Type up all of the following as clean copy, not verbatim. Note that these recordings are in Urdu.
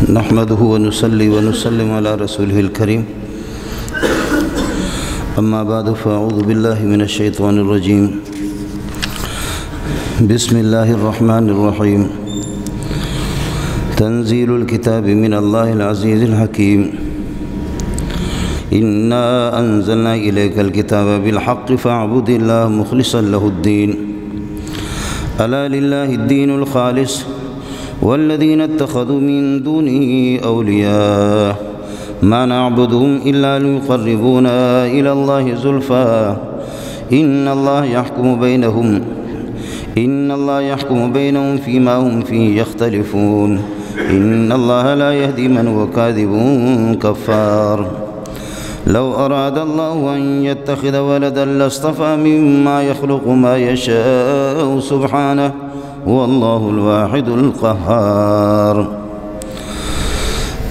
نحمده ونصلي ونسلم على رسوله الكريم أما بعد فأعوذ بالله من الشيطان الرجيم بسم الله الرحمن الرحيم تنزيل الكتاب من الله العزيز الحكيم إنا أنزلنا إليك الكتاب بالحق فاعبد الله مخلصا له الدين ألا لله الدين الخالص والذين اتخذوا من دونه أولياء ما نعبدهم إلا ليقربونا إلى الله زلفى إن الله يحكم بينهم فيما هم فيه يختلفون إن الله لا يهدي من هو كاذب كفار لو أراد الله أن يتخذ ولدا لاصطفى مما يخلق ما يشاء سبحانه والله الواحد القهار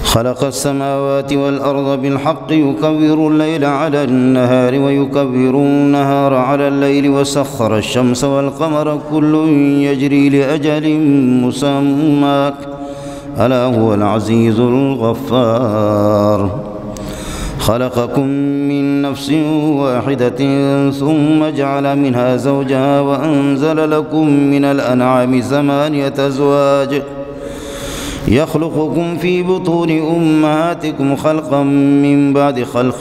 خلق السماوات والأرض بالحق يكبر الليل على النهار ويكبر النهار على الليل وسخر الشمس والقمر كل يجري لأجل مسمى ألا هو العزيز الغفار خلقكم من نفس واحدة ثم جعل منها زوجها وأنزل لكم من الأنعام 8 أزواج يخلقكم في بطون أمهاتكم خلقا من بعد خلق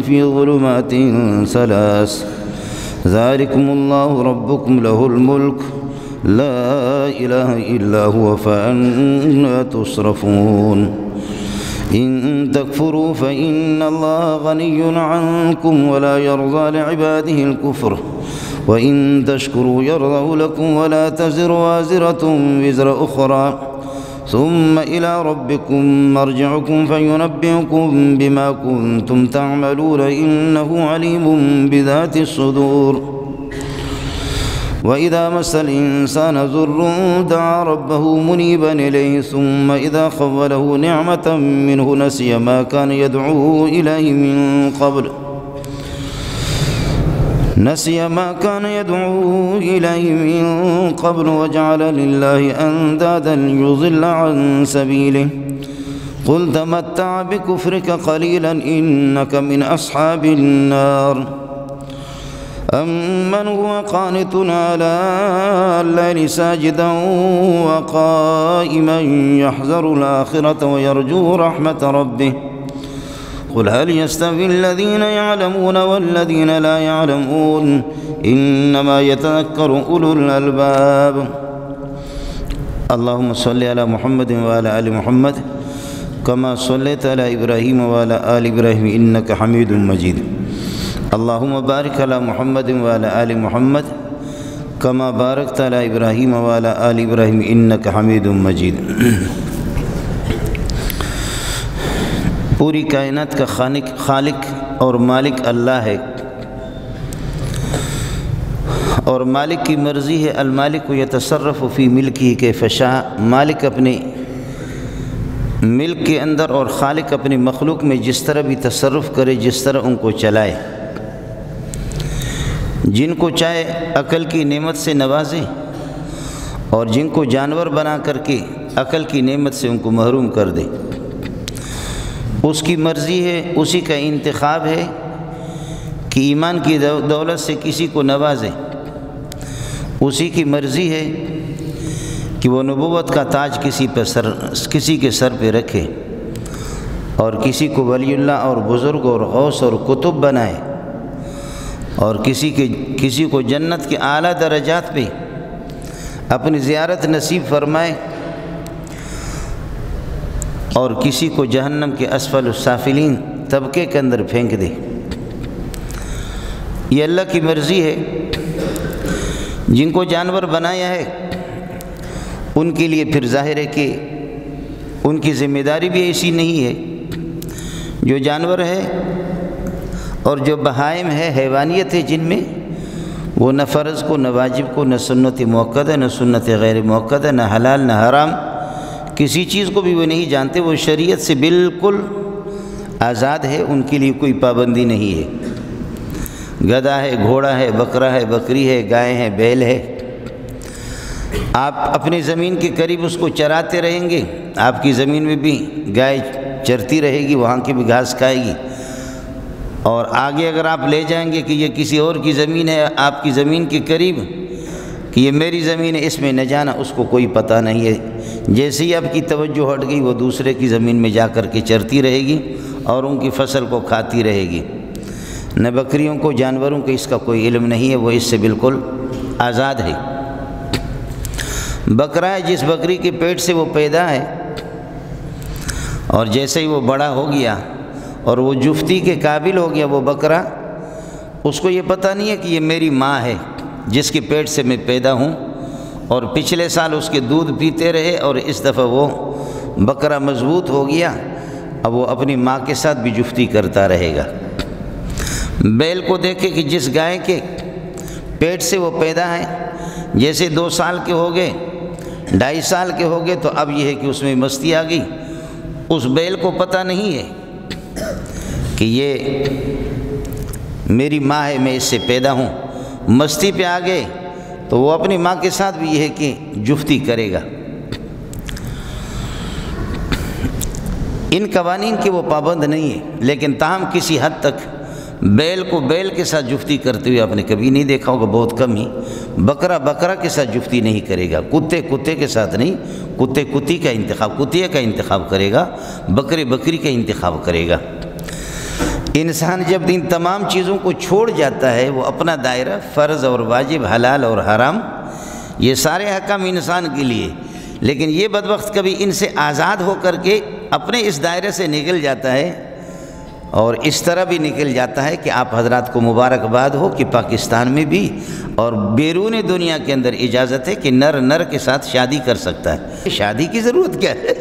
في ظلمات 3 ذلكم الله ربكم له الملك لا إله إلا هو فأنى تصرفون إن تكفروا فإن الله غني عنكم ولا يرضى لعباده الكفر وإن تشكروا يرضه لكم ولا تزر وازرة وزر أخرى ثم إلى ربكم مرجعكم فينبئكم بما كنتم تعملون إنه عليم بذات الصدور وإذا مس الإنسان ضر دعا ربه منيبا إليه ثم إذا خوله نعمة منه نسي ما كان يدعو إليه من قبل وجعل لله أندادا ليضل عن سبيله قل تمتع بكفرك قليلا إنك من أصحاب النار أمن هو قانت على الليل ساجدا وقائما يحذر الآخرة ويرجو رحمة ربه قل هل يستوي الذين يعلمون والذين لا يعلمون إنما يتذكر أولو الألباب اللهم صل على محمد وعلى آل محمد كما صليت على إبراهيم وعلى آل إبراهيم إنك حميد مجيد اللهم بارك على محمد وعلى آل محمد كما باركت على إبراهيم وعلى آل إبراهيم إنك حميد مجيد پوری کائنات کا خالق اور مالک اللہ ہے اور مالک کی مرضی ہے المالک یتصرف فی ملکہ کیف شاء مالک اپنے ملک کے اندر اور خالق اپنی مخلوق میں جس طرح بھی تصرف کرے جس طرح ان کو چلائے جن کو چاہے عقل کی نعمت سے نوازے اور جن کو جانور بنا کر کے عقل کی نعمت سے ان کو محروم کر دے اس کی مرضی ہے اسی کا انتخاب ہے کہ ایمان کی دولت سے کسی کو نوازے اسی کی مرضی ہے کہ وہ نبوت کا تاج کسی کے سر پہ رکھے اور کسی کو ولی اللہ اور بزرگ اور غوث اور کتب بنائے اور کسی کو جنت کے اعلیٰ درجات پہ اپنی زیارت نصیب فرمائے اور کسی کو جہنم کے اسفل السافلین طبقے کے اندر پھینک دے یہ اللہ کی مرضی ہے جن کو جانور بنایا ہے ان کے لیے پھر ظاہر ہے کہ ان کی ذمہ داری بھی ایسی نہیں ہے جو جانور ہے اور جو بہائم ہے حیوانیت ہے جن میں وہ نہ فرض کو نہ واجب کو نہ سنت مؤکدہ نہ سنت غیر مؤکدہ نہ حلال نہ حرام کسی چیز کو بھی وہ نہیں جانتے وہ شریعت سے بالکل آزاد ہے ان کے لیے کوئی پابندی نہیں ہے گدھا ہے گھوڑا ہے بکرا ہے بکری ہے گائے ہے بیل ہے آپ اپنی زمین کے قریب اس کو چراتے رہیں گے، آپ کی زمین میں بھی گائے چرتی رہے گی، وہاں کی بھی گھاس کھائے گی، اور آگے اگر آپ لے جائیں گے کہ یہ کسی اور کی زمین ہے آپ کی زمین کے قریب، کہ یہ میری زمین ہے، اس میں نہ جانا، اس کو کوئی پتہ نہیں ہے۔ جیسے ہی آپ کی توجہ ہٹ گئی وہ دوسرے کی زمین میں جا کر کے چرتی رہے گی اور ان کی فصل کو کھاتی رہے گی۔ نہ بکریوں کو، جانوروں کو اس کا کوئی علم نہیں ہے، وہ اس سے بالکل آزاد ہے۔ بکرا ہے، جس بکری کے پیٹ سے وہ پیدا ہے، اور جیسے ہی وہ بڑا ہو گیا اور وہ جفتی کے قابل ہو گیا وہ بکرا، اس کو یہ پتہ نہیں ہے کہ یہ میری ماں ہے جس کے پیٹ سے میں پیدا ہوں، اور پچھلے سال اس کے دودھ پیتے رہے اور اس دفعہ وہ بکرا مضبوط ہو گیا، اب وہ اپنی ماں کے ساتھ بھی جفتی کرتا رہے گا۔ بیل کو دیکھے کہ جس گائے کے پیٹ سے وہ پیدا ہے، جیسے 2 سال کے ہو گئے، 2.5 سال کے ہو گئے، تو اب یہ ہے کہ اس میں مستی آ گئی۔ اس بیل کو پتہ نہیں ہے کہ یہ میری ماں ہے، میں اس سے پیدا ہوں، مستی پہ آ گئے تو وہ اپنی ماں کے ساتھ بھی یہ ہے کہ جفتی کرے گا۔ ان قوانین کے وہ پابند نہیں ہے، لیکن تاہم کسی حد تک بیل کو بیل کے ساتھ جفتی کرتے ہوئے آپ نے کبھی نہیں دیکھا ہوگا، بہت کم ہی۔ بکرا بکرا کے ساتھ جفتی نہیں کرے گا، کتے کتے کے ساتھ نہیں، کتے کتی کا انتخاب، کتیے کا انتخاب کرے گا، بکرے بکری کا انتخاب کرے گا۔ انسان جب ان تمام چیزوں کو چھوڑ جاتا ہے، وہ اپنا دائرہ فرض اور واجب، حلال اور حرام، یہ سارے احکام انسان کے لیے، لیکن یہ بدبخت کبھی ان سے آزاد ہو کر کے اپنے اس دائرے سے نکل جاتا ہے، اور اس طرح بھی نکل جاتا ہے کہ آپ حضرات کو مبارکباد ہو کہ پاکستان میں بھی اور بیرون دنیا کے اندر اجازت ہے کہ نر نر کے ساتھ شادی کر سکتا ہے۔ شادی کی ضرورت کیا ہے؟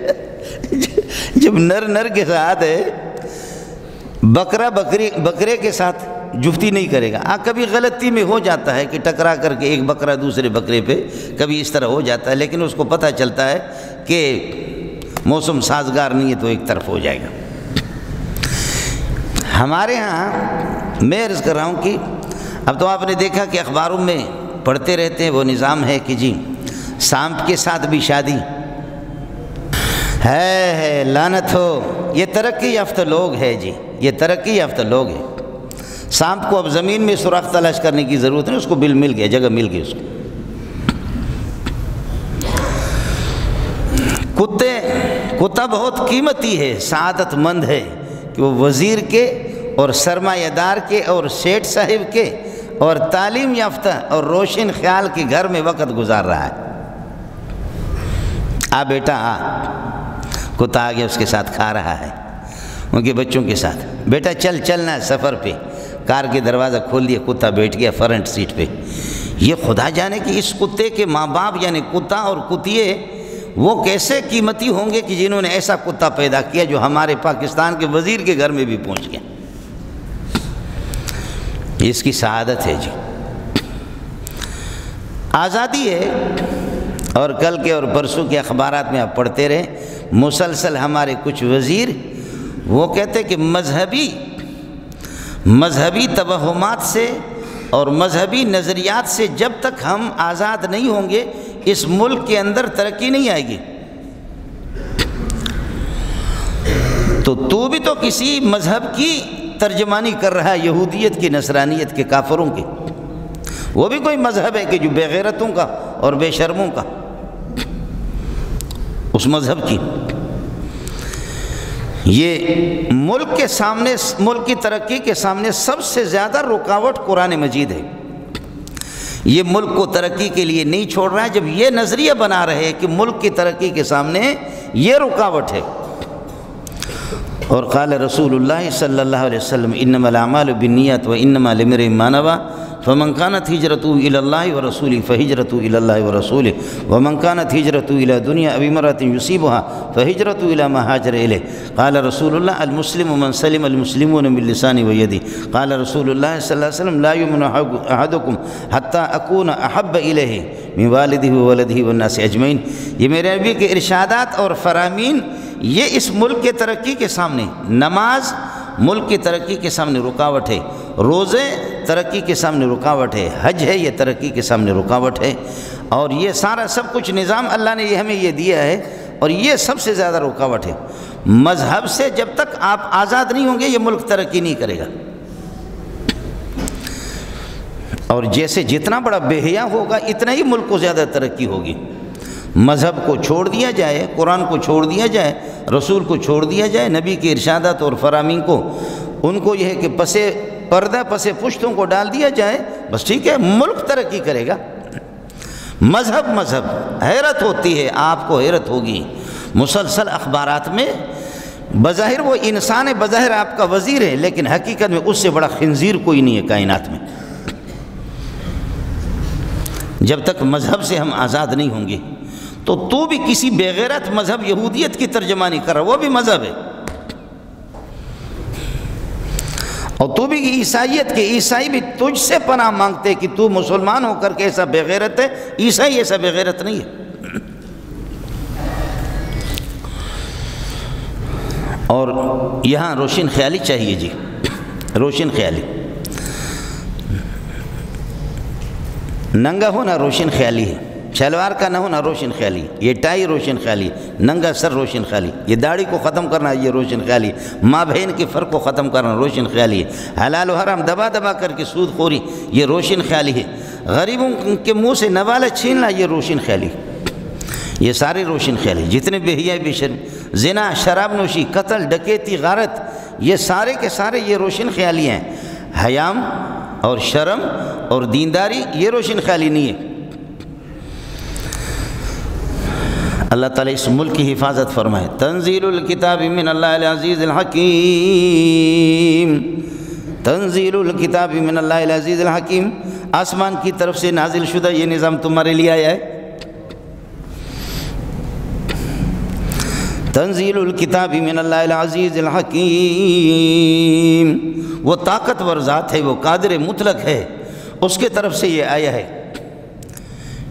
جب نر نر کے ساتھ ہے، بکرا بکرے کے ساتھ جفتی نہیں کرے گا۔ کبھی غلطی میں ہو جاتا ہے کہ ٹکرا کر کے ایک بکرا دوسرے بکرے پہ کبھی اس طرح ہو جاتا ہے، لیکن اس کو پتہ چلتا ہے کہ موسم سازگار نہیں ہے تو ایک طرف ہو جائے گا۔ ہمارے ہاں میں عرض کر رہا ہوں کہ اب تو آپ نے دیکھا کہ اخباروں میں پڑھتے رہتے ہیں، وہ نظام ہے کہ جی سانپ کے ساتھ بھی شادی ہے، لعنت ہو، یہ ترقی یافتہ لوگ ہے جی، یہ ترقی یافتہ لوگ ہیں۔ سانپ کو اب زمین میں سوراخ تلاش کرنے کی ضرورت نہیں، اس کو بل مل گیا، جگہ مل گئی اس کو۔ کتا بہت قیمتی ہے، سعادت مند ہے کہ وہ وزیر کے اور سرمایہ دار کے اور سیٹھ صاحب کے اور تعلیم یافتہ اور روشن خیال کے گھر میں وقت گزار رہا ہے۔ بیٹا کتا آگے اس کے ساتھ کھا رہا ہے، ان کے بچوں کے ساتھ۔ بیٹا چلنا ہے سفر پہ، کار کے دروازہ کھول دیا، کتا بیٹھ گیا فرنٹ سیٹ پہ۔ یہ خدا جانے کہ اس کتے کے ماں باپ یعنی کتا اور کتیے وہ کیسے قیمتی ہوں گے کہ جنہوں نے ایسا کتا پیدا کیا جو ہمارے پاکستان کے وزیر کے گھر میں بھی پہنچ گیا۔ اس کی سعادت ہے جی، آزادی ہے۔ اور کل کے اور پرسوں کے اخبارات میں آپ پڑھتے رہے، مسلسل ہمارے کچھ وزیر وہ کہتے کہ مذہبی توہمات سے اور مذہبی نظریات سے جب تک ہم آزاد نہیں ہوں گے اس ملک کے اندر ترقی نہیں آئے گی۔ تو بھی تو کسی مذہب کی ترجمانی کر رہا ہے، یہودیت کی، نصرانیت کے، کافروں کی۔ وہ بھی کوئی مذہب ہے کہ جو بے غیرتوں کا اور بے شرموں کا، اس مذہب کی۔ یہ ملک کے سامنے، ملک کی ترقی کے سامنے سب سے زیادہ رکاوٹ قرآن مجید ہے۔ یہ ملک کو ترقی کے لیے نہیں چھوڑ رہا ہے، جب یہ نظریہ بنا رہے کہ ملک کی ترقی کے سامنے یہ رکاوٹ ہے۔ اور قال رسول اللہ صلی اللہ علیہ وسلم انما الاعمال بالنیات وانما لامرئ ما نوى فمن كانت هجرته الى الله ورسوله فهجرته الى الله ورسوله ومن كانت هجرته الى دنيا او امرأة يصيبها فهجرته الى ما هاجر اليه قال رسول الله المسلم من سلم المسلمون من لسانه ويده قال رسول الله صلى الله عليه وسلم لا يؤمن احدكم حتى اكون احب اليه من والده وولده والناس اجمعين۔ یہ میرے نبی کے ارشادات اور فرامین یہ اس ملک کے ترقی کے سامنے، نماز ملک کی ترقی کے سامنے رکاوٹ ہے، روزے ترقی کے سامنے رکاوٹ ہے، حج ہے یہ ترقی کے سامنے رکاوٹ ہے۔ اور یہ سارا سب کچھ نظام اللہ نے ہمیں یہ دیا ہے، اور یہ سب سے زیادہ رکاوٹ ہے۔ مذہب سے جب تک آپ آزاد نہیں ہوں گے یہ ملک ترقی نہیں کرے گا، اور جیسے جتنا بڑا بے حیا ہوگا اتنا ہی ملک کو زیادہ ترقی ہوگی۔ مذہب کو چھوڑ دیا جائے، قرآن کو چھوڑ دیا جائے، رسول کو چھوڑ دیا جائے، نبی کے ارشادات اور فرامین کو، ان کو یہ ہے کہ پسے پردہ پسے پشتوں کو ڈال دیا جائے، بس ٹھیک ہے، ملک ترقی کرے گا۔ مذہب حیرت ہوتی ہے، آپ کو حیرت ہوگی، مسلسل اخبارات میں بظاہر وہ انسان ہے، بظاہر آپ کا وزیر ہے، لیکن حقیقت میں اس سے بڑا خنزیر کوئی نہیں ہے کائنات میں۔ جب تک مذہب سے ہم آزاد نہیں ہوں گے تو بھی کسی بے غیرت مذہب یہودیت کی ترجمانی کر رہا، وہ بھی مذہب ہے، اور تو بھی عیسائیت کے عیسائی بھی تجھ سے پناہ مانگتے کہ تو مسلمان ہو کر کے ایسا بے غیرت ہے، عیسائی ایسا بے غیرت نہیں ہے۔ اور یہاں روشن خیالی چاہیے جی، روشن خیالی، ننگا ہونا روشن خیالی ہے، شلوار کا نہ ہونا روشن خیالی، یہ ٹائی روشن خیالی، ننگا سر روشن خیالی، یہ داڑھی کو ختم کرنا یہ روشن خیالی، ماں بہن کے فرق کو ختم کرنا روشن خیالی ہے، حلال و حرام دبا دبا کر کے سود خوری یہ روشن خیالی ہے، غریبوں کے منہ سے نوالہ چھیننا یہ روشن خیالی، یہ سارے روشن خیالی، جتنے بے حیا بے شرم، زنا، شراب نوشی، قتل، ڈکیتی، غارت، یہ سارے کے سارے یہ روشن خیالی ہیں۔ حیام اور شرم اور دینداری یہ روشن خیالی نہیں ہے۔ اللہ تعالیٰ اس ملک کی حفاظت فرمائے۔ تنزیل الکتاب من اللہ العزیز الحکیم، تنزیل الکتاب من اللہ العزیز الحکیم، آسمان کی طرف سے نازل شدہ یہ نظام تمہارے لیے آیا ہے۔ تنزیل الکتاب من اللہ العزیز الحکیم، وہ طاقتور ذات ہے، وہ قادر مطلق ہے، اس کے طرف سے یہ آیا ہے،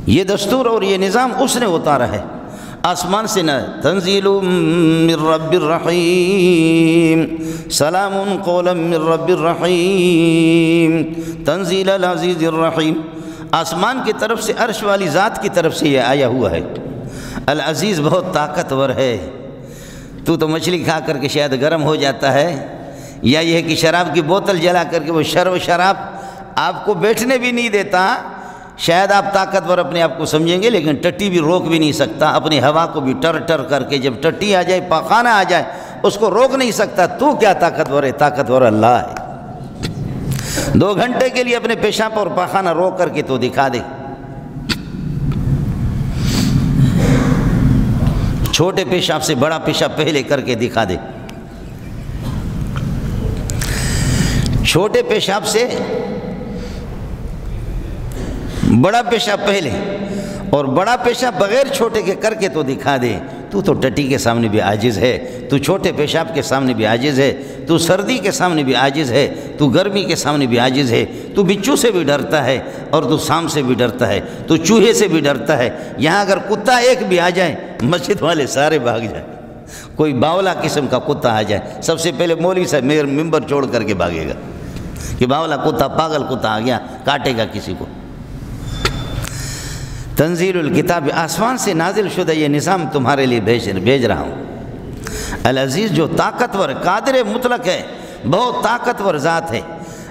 یہ دستور اور یہ نظام اس نے اتارا ہے، آسمان سے نہ۔ تنزیل من رب الرحیم، سلام قولا من رب الرحیم، تنزیل العزیز الرحیم، آسمان کی طرف سے، عرش والی ذات کی طرف سے یہ آیا ہوا ہے۔ العزیز بہت طاقتور ہے، تو مچھلی کھا کر کے شاید گرم ہو جاتا ہے، یا یہ ہے کہ شراب کی بوتل جلا کر کے وہ شراب آپ کو بیٹھنے بھی نہیں دیتا، شاید آپ طاقتور اپنے آپ کو سمجھیں گے، لیکن ٹٹی بھی روک بھی نہیں سکتا، اپنی ہوا کو بھی ٹر ٹر کر کے جب ٹٹی آ جائے، پاخانہ آ جائے، اس کو روک نہیں سکتا۔ تو کیا طاقتور ہے؟ طاقتور اللہ ہے۔ 2 گھنٹے کے لیے اپنے پیشاب اور پاخانہ روک کر کے تو دکھا دے، چھوٹے پیشاب سے بڑا پیشاب پہلے کر کے دکھا دے، چھوٹے پیشاب سے بڑا پیشاب پہلے، اور بڑا پیشاب بغیر چھوٹے کے کر کے تو دکھا دے۔ تو ٹٹی کے سامنے بھی عاجز ہے، تو چھوٹے پیشاب کے سامنے بھی عاجز ہے، تو سردی کے سامنے بھی عاجز ہے، تو گرمی کے سامنے بھی عاجز ہے، تو بچھو سے بھی ڈرتا ہے، اور تو سام سے بھی ڈرتا ہے، تو چوہے سے بھی ڈرتا ہے۔ یہاں اگر کتا ایک بھی آ جائے، مسجد والے سارے بھاگ جائیں۔ کوئی باولا قسم کا کتا آ جائے، سب سے پہلے مولوی صاحب میرا ممبر چھوڑ کر کے بھاگے گا کہ باولا کتا، پاگل کتا آ گیا، کاٹے گا کسی کو۔ تنزیل الکتاب، آسمان سے نازل شدہ یہ نظام تمہارے لیے بھیج رہا ہوں۔ العزیز جو طاقتور، قادر مطلق ہے، بہت طاقتور ذات ہے،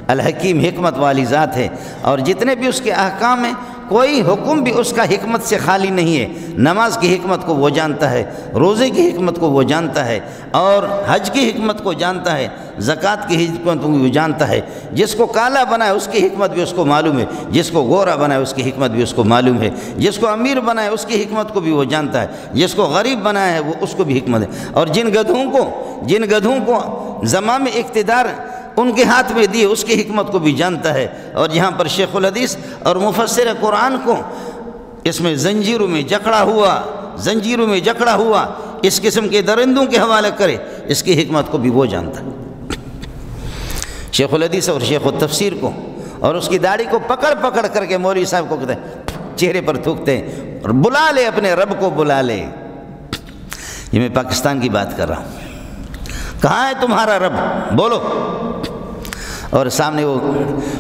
الحکیم حکمت والی ذات ہے، اور جتنے بھی اس کے احکام ہیں کوئی حکم بھی اس کا حکمت سے خالی نہیں ہے۔ نماز کی حکمت کو وہ جانتا ہے، روزے کی حکمت کو وہ جانتا ہے، اور حج کی حکمت کو جانتا ہے، زکوٰۃ کی حکمت کو وہ جانتا ہے۔ جس کو کالا بنائے اس کی حکمت بھی اس کو معلوم ہے، جس کو گورا بنائے اس کی حکمت بھی اس کو معلوم ہے، جس کو امیر بنائے اس کی حکمت کو بھی وہ جانتا ہے، جس کو غریب بنایا ہے وہ اس کو بھی حکمت ہے، اور جن گدھوں کو زمام اقتدار ان کے ہاتھ میں دی اس کی حکمت کو بھی جانتا ہے۔ اور یہاں پر شیخ الحدیث اور مفسر قرآن کو اس میں زنجیروں میں جکڑا ہوا اس قسم کے درندوں کے حوالے کرے، اس کی حکمت کو بھی وہ جانتا ہے۔ شیخ الحدیث اور شیخ التفسیر کو اور اس کی داڑھی کو پکڑ کر کے مولوی صاحب کو کہتے ہیں، چہرے پر تھوکتے ہیں، اور بلا لے، اپنے رب کو بلا لے۔ یہ میں پاکستان کی بات کر رہا ہوں، کہاں ہے تمہارا رب؟ بولو۔ اور سامنے وہ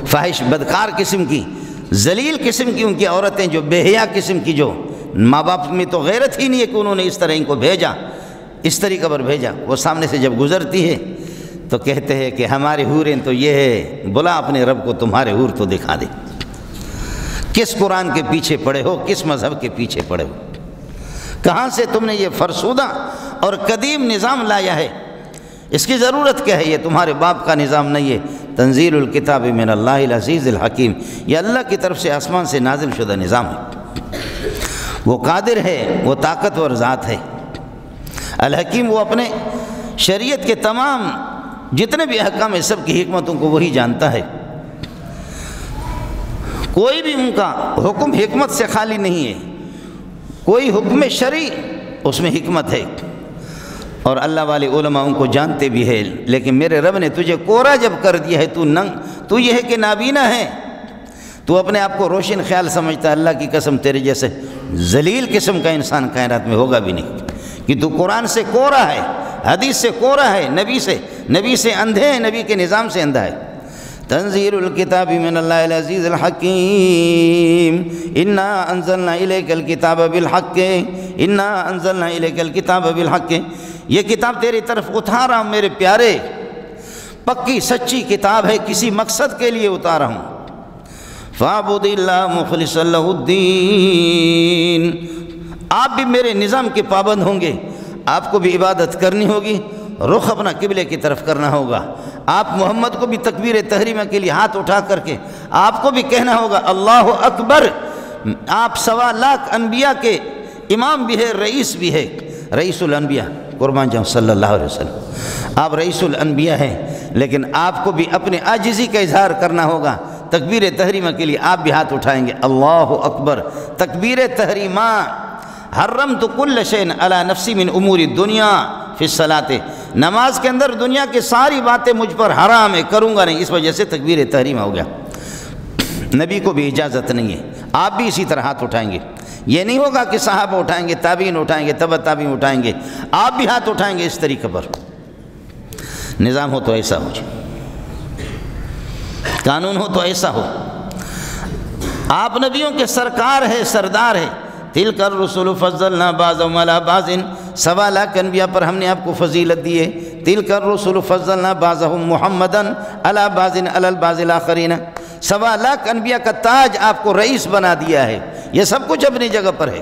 فاحش بدکار قسم کی ذلیل قسم کی ان کی عورتیں جو بے حیا قسم کی، جو ماں باپ میں تو غیرت ہی نہیں ہے کہ انہوں نے اس طرح ان کو بھیجا، اس طریقے پر بھیجا، وہ سامنے سے جب گزرتی ہے تو کہتے ہیں کہ ہماری حوریں تو یہ ہے، بلا اپنے رب کو تمہارے حور تو دکھا دے۔ کس قرآن کے پیچھے پڑے ہو، کس مذہب کے پیچھے پڑے ہو، کہاں سے تم نے یہ فرسودہ اور قدیم نظام لایا ہے، اس کی ضرورت کیا ہے؟ یہ تمہارے باپ کا نظام نہیں ہے۔ تنزیل الکتاب من اللہ العزیز الحکیم، یہ اللہ کی طرف سے آسمان سے نازل شدہ نظام ہے۔ وہ قادر ہے، وہ طاقتور ذات ہے۔ الحکیم، وہ اپنے شریعت کے تمام جتنے بھی احکام ہیں سب کی حکمتوں کو وہی جانتا ہے۔ کوئی بھی ان کا حکم حکمت سے خالی نہیں ہے، کوئی حکم شرعی اس میں حکمت ہے، اور اللہ والے علماء ان کو جانتے بھی ہے۔ لیکن میرے رب نے تجھے کوڑا جب کر دیا ہے، تو یہ ہے کہ نابینا ہے، تو اپنے آپ کو روشن خیال سمجھتا ہے۔ اللہ کی قسم تیرے جیسے ذلیل قسم کا انسان کائنات میں ہوگا بھی نہیں، کہ تو قرآن سے کوڑا ہے، حدیث سے کوڑا ہے، نبی سے اندھے ہیں، نبی کے نظام سے اندھا ہے۔ تنزیل الکتاب من اللہ العزیز الحکیم، انا انزلنا الیک الکتاب بالحق، انا انزلنا الیک الکتاب بالحق، یہ کتاب تیری طرف اتارا ہوں میرے پیارے، پکی سچی کتاب ہے، کسی مقصد کے لیے اتارا ہوں۔ فاعبد اللہ مخلصا لہ الدین، آپ بھی میرے نظام کے پابند ہوں گے، آپ کو بھی عبادت کرنی ہوگی، رخ اپنا قبلے کی طرف کرنا ہوگا۔ آپ محمد کو بھی تکبیر تحریمہ کے لیے ہاتھ اٹھا کر کے آپ کو بھی کہنا ہوگا اللہ اکبر۔ آپ 1.25 لاکھ انبیاء کے امام بھی ہے، رئیس بھی ہے، رئیس الانبیاء، قربان جاؤں صلی اللہ علیہ وسلم، آپ رئیس الانبیاء ہیں، لیکن آپ کو بھی اپنے عاجزی کا اظہار کرنا ہوگا۔ تکبیر تحریمہ کے لیے آپ بھی ہاتھ اٹھائیں گے، اللہ اکبر، تکبیر تحریمہ۔ حرمت کل شیء علی نفسی من امور الدنیا فی الصلاۃ، نماز کے اندر دنیا کی ساری باتیں مجھ پر حرام ہے، کروں گا نہیں، اس وجہ سے تکبیر تحریمہ ہو گیا۔ نبی کو بھی اجازت نہیں ہے، آپ بھی اسی طرح ہاتھ اٹھائیں گے۔ یہ نہیں ہوگا کہ صحابہ اٹھائیں گے، تابعین اٹھائیں گے، تبع تابعین اٹھائیں گے، آپ بھی ہاتھ اٹھائیں گے۔ اس طریقے پر نظام ہو تو ایسا ہو جائے، قانون ہو تو ایسا ہو۔ آپ نبیوں کے سرکار ہے، سردار ہے۔ تلک الرسل فضلنا بعضهم على بعض، 1.25 لاکھ انبیاء پر ہم نے آپ کو فضیلت دی ہے۔ تلک الرسل فضلنا بعضهم محمدا على بعض على البعض الاخرین، 1.25 لاکھ انبیاء کا تاج آپ کو رئیس بنا دیا ہے۔ یہ سب کچھ اپنی جگہ پر ہے،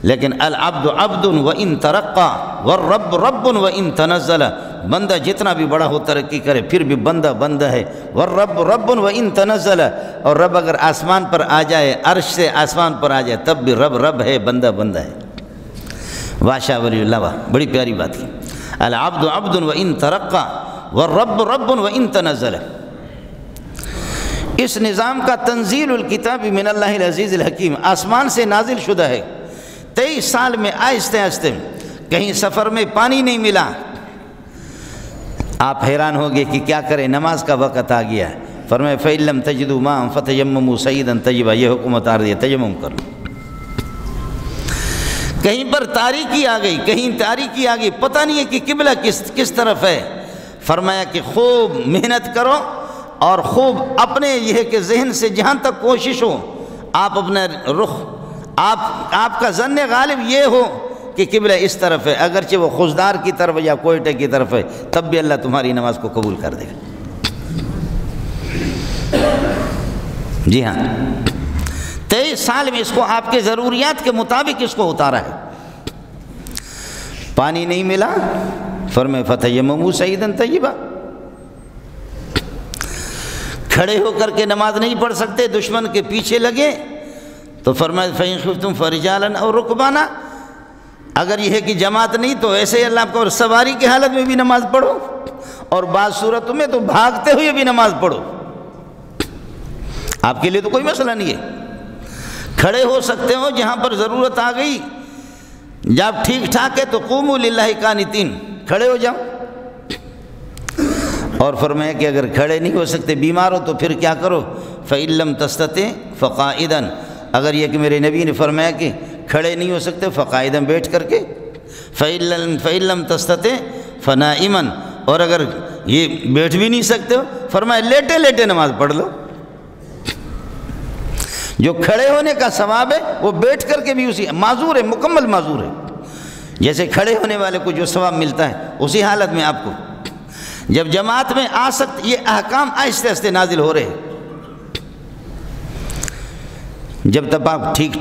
لیکن العبد عبد وان ترقى والرب رب وان تنزل، بندہ جتنا بھی بڑا ہو ترقی کرے پھر بھی بندہ بندہ ہے۔ والرب رب وان تنزل، اور رب اگر آسمان پر آ جائے، عرش سے آسمان پر آ جائے تب بھی رب رب ہے، بندہ بندہ ہے۔ واشا ولی اللہ، واہ، بڑی پیاری بات کی۔ العبد عبد وان ترقى والرب رب وان تنزل، اس نظام کا تنزیل الکتاب من اللہ العزیز الحکیم، آسمان سے نازل شدہ ہے۔ 23 سال میں آہستہ آہستہ کہیں سفر میں پانی نہیں ملا، آپ حیران ہو گئے کہ کیا کریں، نماز کا وقت آ گیا۔ فرمایا فَإِن لَّمْ تَجِدُوا مَاءً فَتَيَمَّمُوا صَعِيدًا طَيِّبًا، یہ حکم اتار دیا، تیمم کر لو۔ کہیں پر تاریکی آ گئی، کہیں تاریکی آ گئی، پتہ نہیں ہے کہ قبلہ کس طرف ہے۔ فرمایا کہ خوب محنت کرو، اور خوب اپنے یہ ہے کہ ذہن سے جہاں تک کوشش ہو، آپ اپنا رخ، آپ کا ظن غالب یہ ہو کہ قبلہ اس طرف ہے، اگرچہ وہ خزدار کی طرف یا کوئٹہ کی طرف ہے، تب بھی اللہ تمہاری نماز کو قبول کر دے گا۔ جی ہاں، 23 سال میں اس کو آپ کے ضروریات کے مطابق اس کو اتارا ہے۔ پانی نہیں ملا، فرمایا فَتَيَمَّمُوا صَعِيدًا طَيِّبًا، کھڑے ہو کر کے نماز نہیں پڑھ سکتے، دشمن کے پیچھے لگے تو فرمایا فَإِن خِفْتُمْ فَرِجَالًا أَوْ رُكْبَانًا، اگر یہ ہے کہ جماعت نہیں تو ایسے ہی اللہ آپ کو، اور سواری کی حالت میں بھی نماز پڑھو، اور بعض صورتوں میں تو بھاگتے ہوئے بھی نماز پڑھو، آپ کے لیے تو کوئی مسئلہ نہیں ہے۔ کھڑے ہو سکتے ہو، جہاں پر ضرورت آ گئی، جب ٹھیک ٹھاک ہے تو قوموا للہ قانتین، کھڑے ہو جاؤ۔ اور فرمایا کہ اگر کھڑے نہیں ہو سکتے، بیمار ہو، تو پھر کیا کرو، فَإِن لَّمْ تَسْتَطِعْ فَقَاعِدًا، اگر یہ کہ میرے نبی نے فرمایا کہ کھڑے نہیں ہو سکتے، فقائداً، بیٹھ کر کے، فَإِن لَّمْ تَسْتَطِعْ فَنَائِمًا، اور اگر یہ بیٹھ بھی نہیں سکتے ہو، فرمایا لیٹے لیٹے نماز پڑھ لو۔ جو کھڑے ہونے کا ثواب ہے وہ بیٹھ کر کے بھی اسی معذور ہے، مکمل معذور ہے۔ جیسے کھڑے ہونے والے کو جو ثواب ملتا ہے اسی حالت میں آپ کو جب جماعت میں آ سکتے، یہ احکام آہستہ آہستہ نازل ہو رہے ہیں۔ جب تک آپ ٹھیک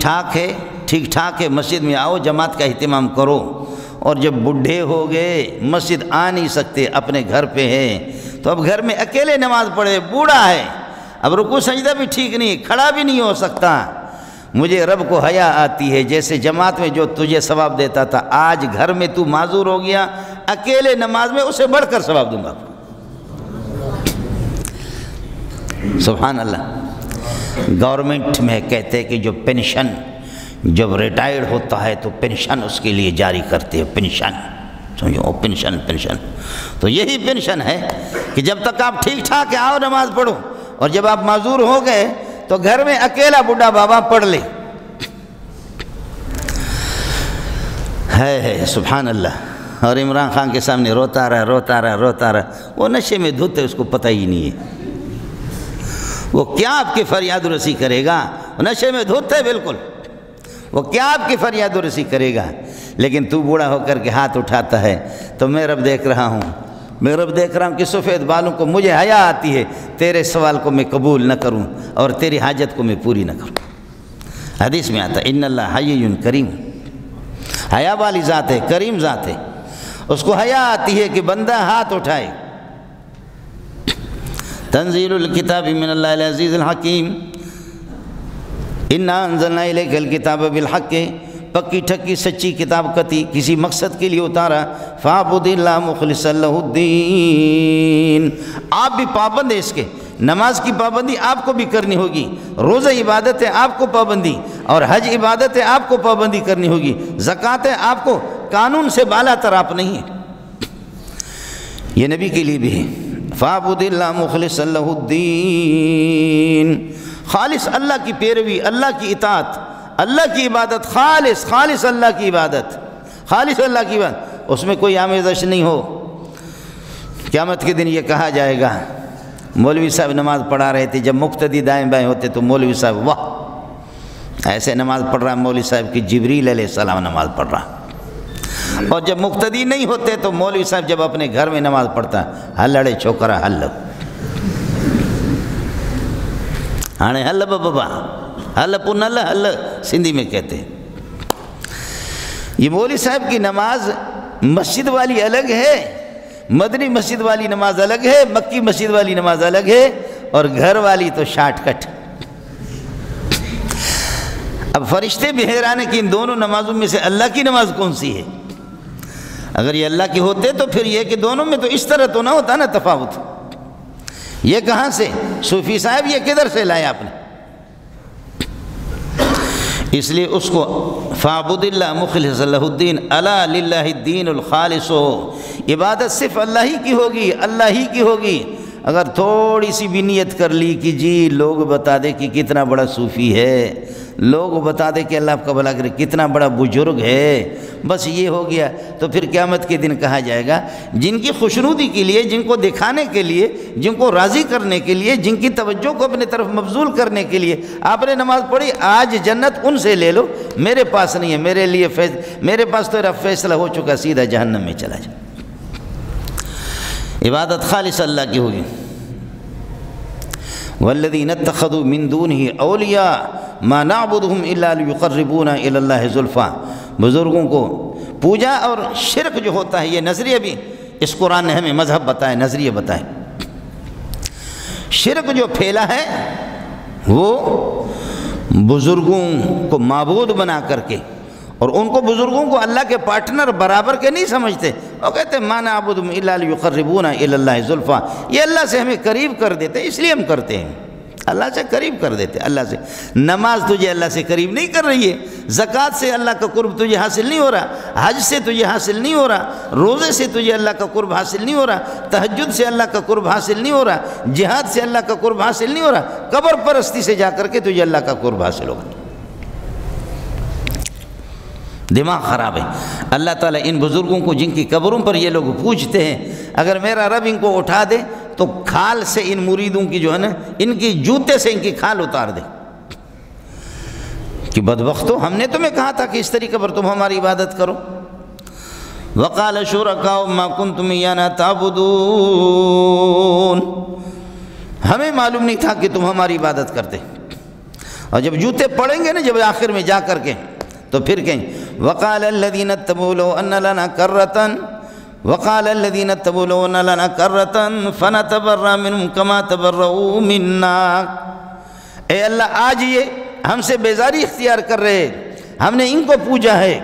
ٹھاک ہے مسجد میں آؤ، جماعت کا اہتمام کرو، اور جب بڈھے ہو گئے مسجد آ نہیں سکتے، اپنے گھر پہ ہیں، تو اب گھر میں اکیلے نماز پڑھے، بوڑھا ہے، اب رکوع سجدہ بھی ٹھیک نہیں ہے، کھڑا بھی نہیں ہو سکتا، مجھے رب کو حیا آتی ہے جیسے جماعت میں جو تجھے ثواب دیتا تھا، آج گھر میں تو معذور ہو گیا، اکیلے نماز میں اسے بڑھ کر ثواب دوں گا۔ سبحان اللہ۔ گورنمنٹ میں کہتے ہیں کہ جو پینشن جب ریٹائرڈ ہوتا ہے تو پینشن اس کے لیے جاری کرتے ہیں، پینشن سمجھو، پینشن تو یہی پینشن ہے کہ جب تک آپ ٹھیک ٹھاک آؤ نماز پڑھو، اور جب آپ معذور ہو گئے تو گھر میں اکیلا بڈھا بابا پڑھ لے۔ ہے سبحان اللہ۔ اور عمران خان کے سامنے روتا رہا، وہ نشے میں دھت ہے، اس کو پتہ ہی نہیں ہے وہ کیا آپ کی فریاد رسی کرے گا، نشے میں دھت ہے بالکل، وہ کیا آپ کی فریاد رسی کرے گا، لیکن تو بوڑھا ہو کر کے ہاتھ اٹھاتا ہے تو میں رب دیکھ رہا ہوں کہ سفید بالوں کو مجھے حیا آتی ہے، تیرے سوال کو میں قبول نہ کروں اور تیری حاجت کو میں پوری نہ کروں۔ حدیث میں آتا ہے ان اللہ حی کریم، حیا والی ذات ہے، کریم ذات ہے، اس کو حیا آتی ہے کہ بندہ ہاتھ اٹھائے۔ تنزیل الکتاب من اللہ العزیز الحکیم، انا انزلنا الیک الکتاب بالحق، پکی ٹھکی سچی کتاب کتی کسی مقصد کے لیے اتارا، فاعبد اللہ مخلصا لہ الدین، آپ بھی پابند ہیں اس کے، نماز کی پابندی آپ کو بھی کرنی ہوگی، روزہ عبادت ہے آپ کو پابندی، اور حج عبادت ہے آپ کو پابندی کرنی ہوگی، زکوٰۃ ہے آپ کو، قانون سے بالا تر آپ نہیں ہیں، یہ نبی کے لیے بھی ہے۔ فاعبد اللہ مخلصا لہ الدین، خالص اللہ کی پیروی، اللہ کی اطاعت، اللہ کی عبادت، خالص اللہ کی عبادت، خالص اللہ کی عبادت، اس میں کوئی آمیزش نہیں ہو۔ قیامت کے دن یہ کہا جائے گا، مولوی صاحب نماز پڑھا رہے تھے، جب مقتدی دائیں بائیں ہوتے تو مولوی صاحب واہ ایسے نماز پڑھ رہا مولوی صاحب کی جبریل علیہ السلام نماز پڑھ رہا، اور جب مقتدی نہیں ہوتے تو مولوی صاحب جب اپنے گھر میں نماز پڑھتا ہلڑے چھوکرا ہل ہانے ہل بابا ہل پنل ہل سندھی میں کہتے ہیں۔ یہ مولوی صاحب کی نماز مسجد والی الگ ہے، مدنی مسجد والی نماز الگ ہے، مکی مسجد والی نماز الگ ہے، اور گھر والی تو شارٹ کٹ۔ اب فرشتے بھی حیران ہیں کہ ان دونوں نمازوں میں سے اللہ کی نماز کون سی ہے؟ اگر یہ اللہ کی ہوتے تو پھر یہ کہ دونوں میں تو اس طرح تو نہ ہوتا نا تفاوت، یہ کہاں سے صوفی صاحب یہ کدھر سے لائے آپ نے؟ اس لیے اس کو فاعبد اللہ مخلصا لہ الدین، الا للہ الدین الخالص، عبادت صرف اللہ ہی کی ہوگی، اللہ ہی کی ہوگی۔ اگر تھوڑی سی بھی نیت کر لی کہ جی لوگ بتا دے کہ کتنا بڑا صوفی ہے، لوگ بتا دے کہ اللہ آپ کا بھلا کرے کتنا بڑا بزرگ ہے، بس یہ ہو گیا، تو پھر قیامت کے دن کہا جائے گا جن کی خوشنودی کے لیے، جن کو دکھانے کے لیے، جن کو راضی کرنے کے لیے، جن کی توجہ کو اپنے طرف مبذول کرنے کے لیے آپ نے نماز پڑھی، آج جنت ان سے لے لو، میرے پاس نہیں ہے، میرے لیے میرے پاس تو فیصلہ ہو چکا، سیدھا جہنم میں چلا جائے۔ عبادت خالص اللہ کی ہوگی۔ والذین اتخذوا من دونہ اولیاء ما نعبدہم الا لیقربونا الی اللہ زلفیٰ، بزرگوں کو پوجا اور شرک جو ہوتا ہے، یہ نظریہ بھی اس قرآن نے ہمیں مذہب بتائے، نظریہ بتائے۔ شرک جو پھیلا ہے وہ بزرگوں کو معبود بنا کر کے، اور ان کو بزرگوں کو اللہ کے پارٹنر برابر کے نہیں سمجھتے، وہ کہتے ہیں ما نعبدہم الا لیقربونا الی اللہ زلفیٰ، یہ اللہ سے ہمیں قریب کر دیتے اس لیے ہم کرتے ہیں، اللہ سے قریب کر دیتے۔ اللہ سے نماز تجھے اللہ سے قریب نہیں کر رہی ہے، زکوٰۃ سے اللہ کا قرب تجھے حاصل نہیں ہو رہا، حج سے تجھے حاصل نہیں ہو رہا، روزے سے تجھے اللہ کا قرب حاصل نہیں ہو رہا، تہجد سے اللہ کا قرب حاصل نہیں ہو رہا، جہاد سے اللہ کا قرب حاصل نہیں ہو رہا، قبر پرستی سے جا کر کے تجھے اللہ کا قرب حاصل ہوگا۔ دماغ خراب ہے۔ اللہ تعالیٰ ان بزرگوں کو جن کی قبروں پر یہ لوگ پوچھتے ہیں، اگر میرا رب ان کو اٹھا دے تو کھال سے ان مریدوں کی جو ہے نا، ان کی جوتے سے ان کی کھال اتار دے، کہ بدبختو ہم نے تمہیں کہا تھا کہ اس طریقے پر تم ہماری عبادت کرو۔ وقال شرکاؤ ما کنتم ایانا تعبدون، ہمیں معلوم نہیں تھا کہ تم ہماری عبادت کرتے۔ اور جب جوتے پڑیں گے نا جب آخر میں جا کر کے تو پھر کہیں وقال الذین اتبعوا لو ان لنا کرۃ وقال الذین اتبعوا لو ان لنا کرۃ فنتبرأ منهم كما تبرؤوا منا۔ اے اللہ آج یہ ہم سے بیزاری اختیار کر رہے، ہم نے ان کو پوجا ہے۔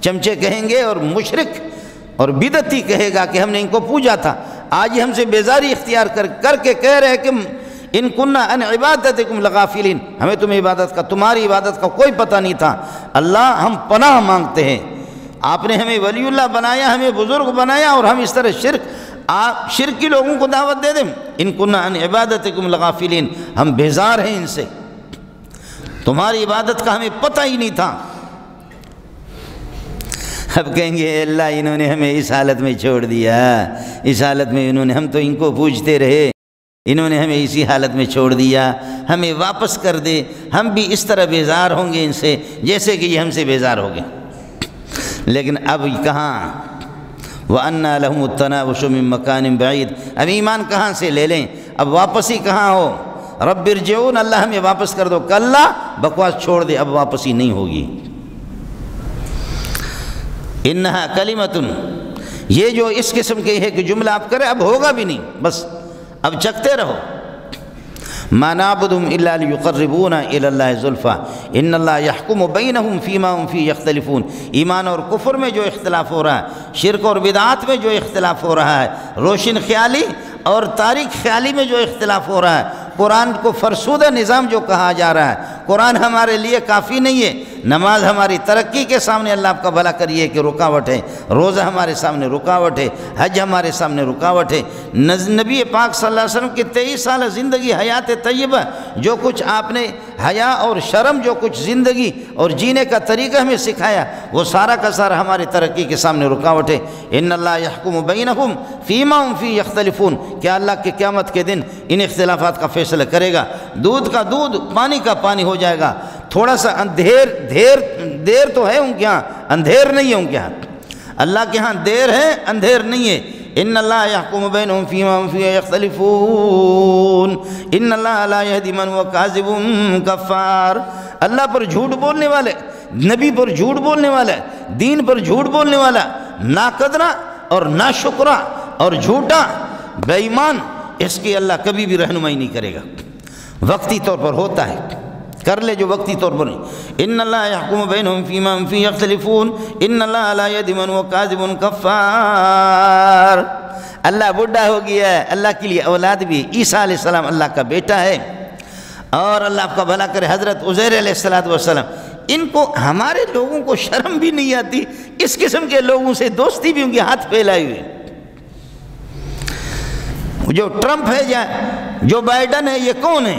چمچے کہیں گے اور مشرک اور بدعتی کہے گا کہ ہم نے ان کو پوجا تھا، آج یہ ہم سے بیزاری اختیار کر کے کہہ رہے کہ ان کننا ان عبادتکم لغافلین، ہمیں تمہاری عبادت کا کوئی پتہ نہیں تھا۔ اللہ ہم پناہ مانگتے ہیں، آپ نے ہمیں ولی اللہ بنایا، ہمیں بزرگ بنایا، اور ہم اس طرح شرکی لوگوں کو دعوت دے دیں۔ ان کننا ان عبادتکم لغافلین، ہم بیزار ہیں ان سے، تمہاری عبادت کا ہمیں پتہ ہی نہیں تھا۔ اب کہیں گے اللہ انہوں نے ہمیں اس حالت میں چھوڑ دیا، اس حالت میں ہم تو ان کو پوجتے رہے، انہوں نے ہمیں اسی حالت میں چھوڑ دیا، ہمیں واپس کر دے، ہم بھی اس طرح بیزار ہوں گے ان سے جیسے کہ یہ ہم سے بیزار ہو گئے۔ لیکن اب کہاں وَأَنَّا لَهُمُ التَّنَاوُشُ مِن مَّكَانٍ بَعِيدٍ، اب ایمان کہاں سے لے لیں، اب واپس ہی کہاں ہو۔ رب ارجعون، اللہ ہمیں واپس کر دو، کلا بکواس چھوڑ دے، اب واپسی نہیں ہوگی۔ انہا کلمۃ، یہ جو اس قسم کے ہے کہ جملہ آپ کریں اب ہوگا بھی نہیں، بس اب چکتے رہو۔ ما نعبدهم الا ليقربونا الى الله زلفى ان الله يحكم بينهم فيما هم فيه يختلفون۔ ایمان اور کفر میں جو اختلاف ہو رہا ہے، شرک اور بدعات میں جو اختلاف ہو رہا ہے، روشن خیالی اور تاریک خیالی میں جو اختلاف ہو رہا ہے، قرآن کو فرسودہ نظام جو کہا جا رہا ہے، قرآن ہمارے لیے کافی نہیں ہے، نماز ہماری ترقی کے سامنے اللہ آپ کا بھلا کریے کہ رکاوٹ ہے، روزہ ہمارے سامنے رکاوٹ ہے، حج ہمارے سامنے رکاوٹ ہے۔ نبی پاک صلی اللہ علیہ وسلم کی 23 سالہ زندگی حیات طیبہ، جو کچھ آپ نے حیا اور شرم، جو کچھ زندگی اور جینے کا طریقہ ہمیں سکھایا، وہ سارا کا سارا ہماری ترقی کے سامنے رکاوٹ ہے۔ ان اللہ یحکم بینہم فیما ہم فیہ یختلفون، کیا اللہ کے قیامت کے دن ان اختلافات کا فیصلہ کرے گا، دودھ کا دودھ پانی کا پانی ہو جائے گا۔ تھوڑا سا دیر تو ہے ان کے ہاں، اندھیر نہیں ہے ان کے ہاں، اللہ کے ہاں دیر ہے، اندھیر نہیں ہے۔ ان اللہ یحکم بینہم فیما ہم فیہ یختلفون ان اللہ لا یہدی من هو کاذب کفار۔ اللہ پر جھوٹ بولنے والے، نبی پر جھوٹ بولنے والا، دین پر جھوٹ بولنے والا، ناقدرہ اور ناشکرہ اور جھوٹا بے ایمان، اس کی اللہ کبھی بھی رہنمائی نہیں کرے گا، وقتی طور پر ہوتا ہے، کر لے جو وقتی طور پر نہیں۔ ان اللہ یحکم بینہم فیما ہم فیہ یختلفون ان اللہ لا یہدی من هو کاذب کفار۔ اللہ بڈھا ہو گیا ہے، اللہ کے لیے اولاد بھی، عیسیٰ علیہ السلام اللہ کا بیٹا ہے، اور اللہ آپ کا بھلا کرے حضرت عزیر علیہ السلام۔ ان کو ہمارے لوگوں کو شرم بھی نہیں آتی، اس قسم کے لوگوں سے دوستی بھی ان کے ہاتھ پھیلائے ہوئے۔ جو ٹرمپ ہے یا جو بائیڈن ہے، یہ کون ہے؟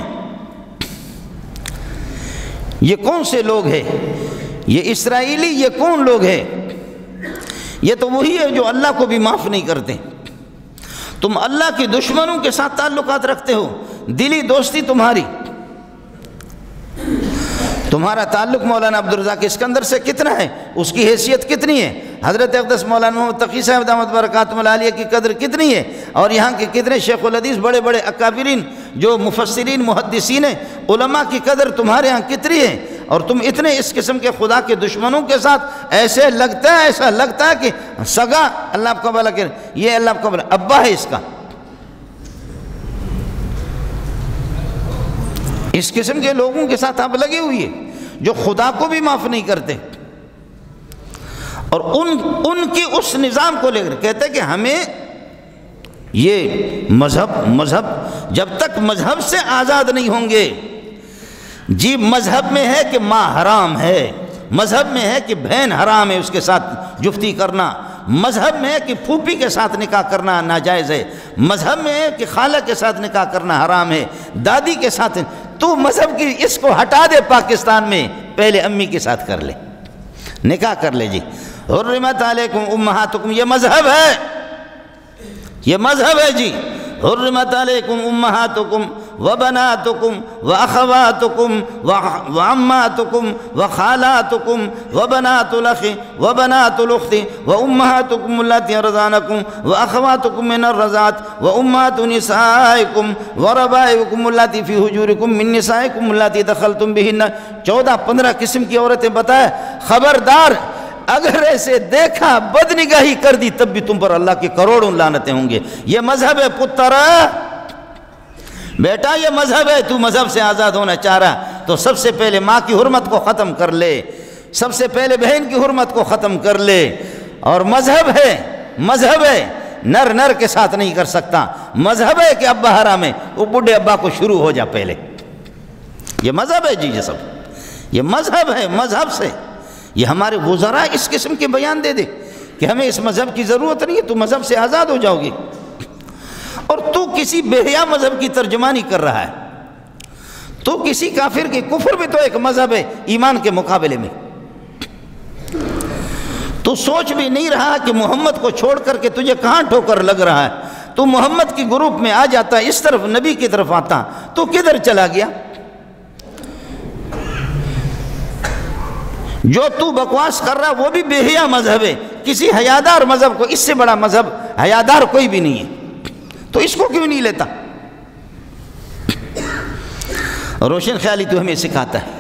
یہ کون سے لوگ ہیں؟ یہ اسرائیلی، یہ کون لوگ ہیں؟ یہ تو وہی ہے جو اللہ کو بھی معاف نہیں کرتے۔ تم اللہ کے دشمنوں کے ساتھ تعلقات رکھتے ہو، دلی دوستی تمہارا تعلق مولانا عبدالرزاق اسکندر سے کتنا ہے، اس کی حیثیت کتنی ہے، حضرت اقدس مولانا محمد تقی صاحب دامت برکاتہم العالیہ کی قدر کتنی ہے، اور یہاں کے کتنے شیخ الحدیث بڑے بڑے اکابرین جو مفسرین محدثین ہیں، علماء کی قدر تمہارے ہاں کتنی ہے، اور تم اتنے اس قسم کے خدا کے دشمنوں کے ساتھ ایسا لگتا ہے کہ سگا، اللہ آپ کا بھلا کرے، یہ اللہ آپ کا بھلا ابا ہے اس کا۔ اس قسم کے لوگوں کے ساتھ آپ لگے ہوئی ہیں جو خدا کو بھی معاف نہیں کرتے، اور ان کی اس نظام کو لے کر کہتے ہیں کہ ہمیں یہ مذہب جب تک مذہب سے آزاد نہیں ہوں گے، جی مذہب میں ہے کہ ماں حرام ہے، مذہب میں ہے کہ بہن حرام ہے اس کے ساتھ جفتی کرنا، مذہب میں ہے کہ پھوپھی کے ساتھ نکاح کرنا ناجائز ہے، مذہب میں ہے کہ خالہ کے ساتھ نکاح کرنا حرام ہے، دادی کے ساتھ، تو مذہب کی اس کو ہٹا دے، پاکستان میں پہلے امی کے ساتھ کر لے، نکاح کر لے جی۔ حرمت علیکم امہاتکم، یہ مذہب ہے، یہ مذہب ہے جی۔ حرمت علیکم امہاتکم وبناتكم وأخواتكم وعماتكم وخالاتكم وبنات الأخ وبنات الأخت وأمهاتكم اللاتي أرضعنكم وأخواتكم من الرضاعة وأمهات نسائكم وربائبكم اللاتي في حجوركم من نسائكم اللاتي دخلتم بهن 14-15 قسم کی عورتیں بتائے. خبردار اگر ایسے دیکھا بدنگاہی کر دی تب بھی تم پر اللہ کی کروڑوں لعنتیں ہوں گے. یہ مذہب ہے پتر، بیٹا یہ مذہب ہے. تو مذہب سے آزاد ہونا چاہ رہا تو سب سے پہلے ماں کی حرمت کو ختم کر لے، سب سے پہلے بہن کی حرمت کو ختم کر لے. اور مذہب ہے نر نر کے ساتھ نہیں کر سکتا. مذہب ہے کہ ابا حرام ہے، وہ بڈھے ابا کو شروع ہو جا پہلے. یہ مذہب ہے جی، یہ سب یہ مذہب ہے. مذہب سے یہ ہمارے وزراء اس قسم کے بیان دے دے کہ ہمیں اس مذہب کی ضرورت نہیں ہے، تو مذہب سے آزاد ہو جاؤ گے. اور تو کسی بہیا مذہب کی ترجمانی کر رہا ہے. تو کسی کافر کے کفر بھی تو ایک مذہب ہے ایمان کے مقابلے میں. تو سوچ بھی نہیں رہا کہ محمد کو چھوڑ کر کے تجھے کہاں ٹھوکر لگ رہا ہے. تو محمد کی گروپ میں آ جاتا، اس طرف نبی کی طرف آتا، تو کدھر چلا گیا؟ جو تو بکواس کر رہا وہ بھی بے حیا مذہب ہے. کسی حیادار مذہب کو اس سے بڑا مذہب حیادار کوئی بھی نہیں ہے، تو اس کو کیوں نہیں لیتا؟ روشن خیالی تو ہمیں سکھاتا ہے.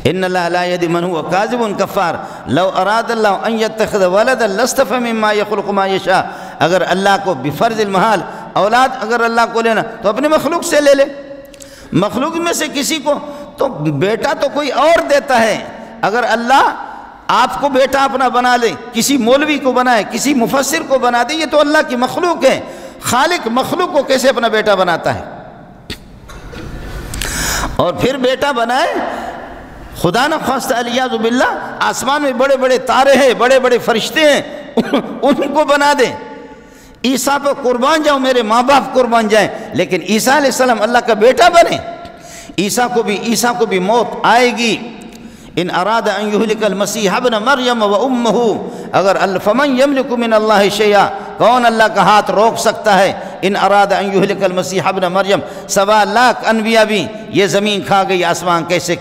ان اللہ لا یہدی من هو کاذب کفار لو اراد اللہ ان یتخذ ولدا لاصطفى مما یخلق ما یشاء. اگر اللہ کو بفرض المحال اولاد اگر اللہ کو لینا تو اپنے مخلوق سے لے لے. مخلوق میں سے کسی کو تو بیٹا تو کوئی اور دیتا ہے. اگر اللہ آپ کو بیٹا اپنا بنا لے، کسی مولوی کو بنائے، کسی مفسر کو بنا دے، یہ تو اللہ کی مخلوق ہے. خالق مخلوق کو کیسے اپنا بیٹا بناتا ہے؟ اور پھر بیٹا بنائے خدا نہ خواستہ الیاذ باللہ آسمان میں بڑے بڑے تارے ہیں، بڑے بڑے فرشتے ہیں، ان کو بنا دے. عیسیٰ پہ قربان جاؤ، میرے ماں باپ قربان جائیں، لیکن عیسیٰ علیہ السلام اللہ کا بیٹا بنے. عیسیٰ کو بھی موت آئے گی. ان اراد ان یہلک المسیح ابن مریم و امہ، اگر فمن یملک من اللہ شیئا، کون اللہ کا ہاتھ روک سکتا ہے؟ ان اراد ان یہلک المسیح ابن مریم، 1.25 لاکھ انبیاء بھی یہ زمین کھا گئی، آسمان کیسے،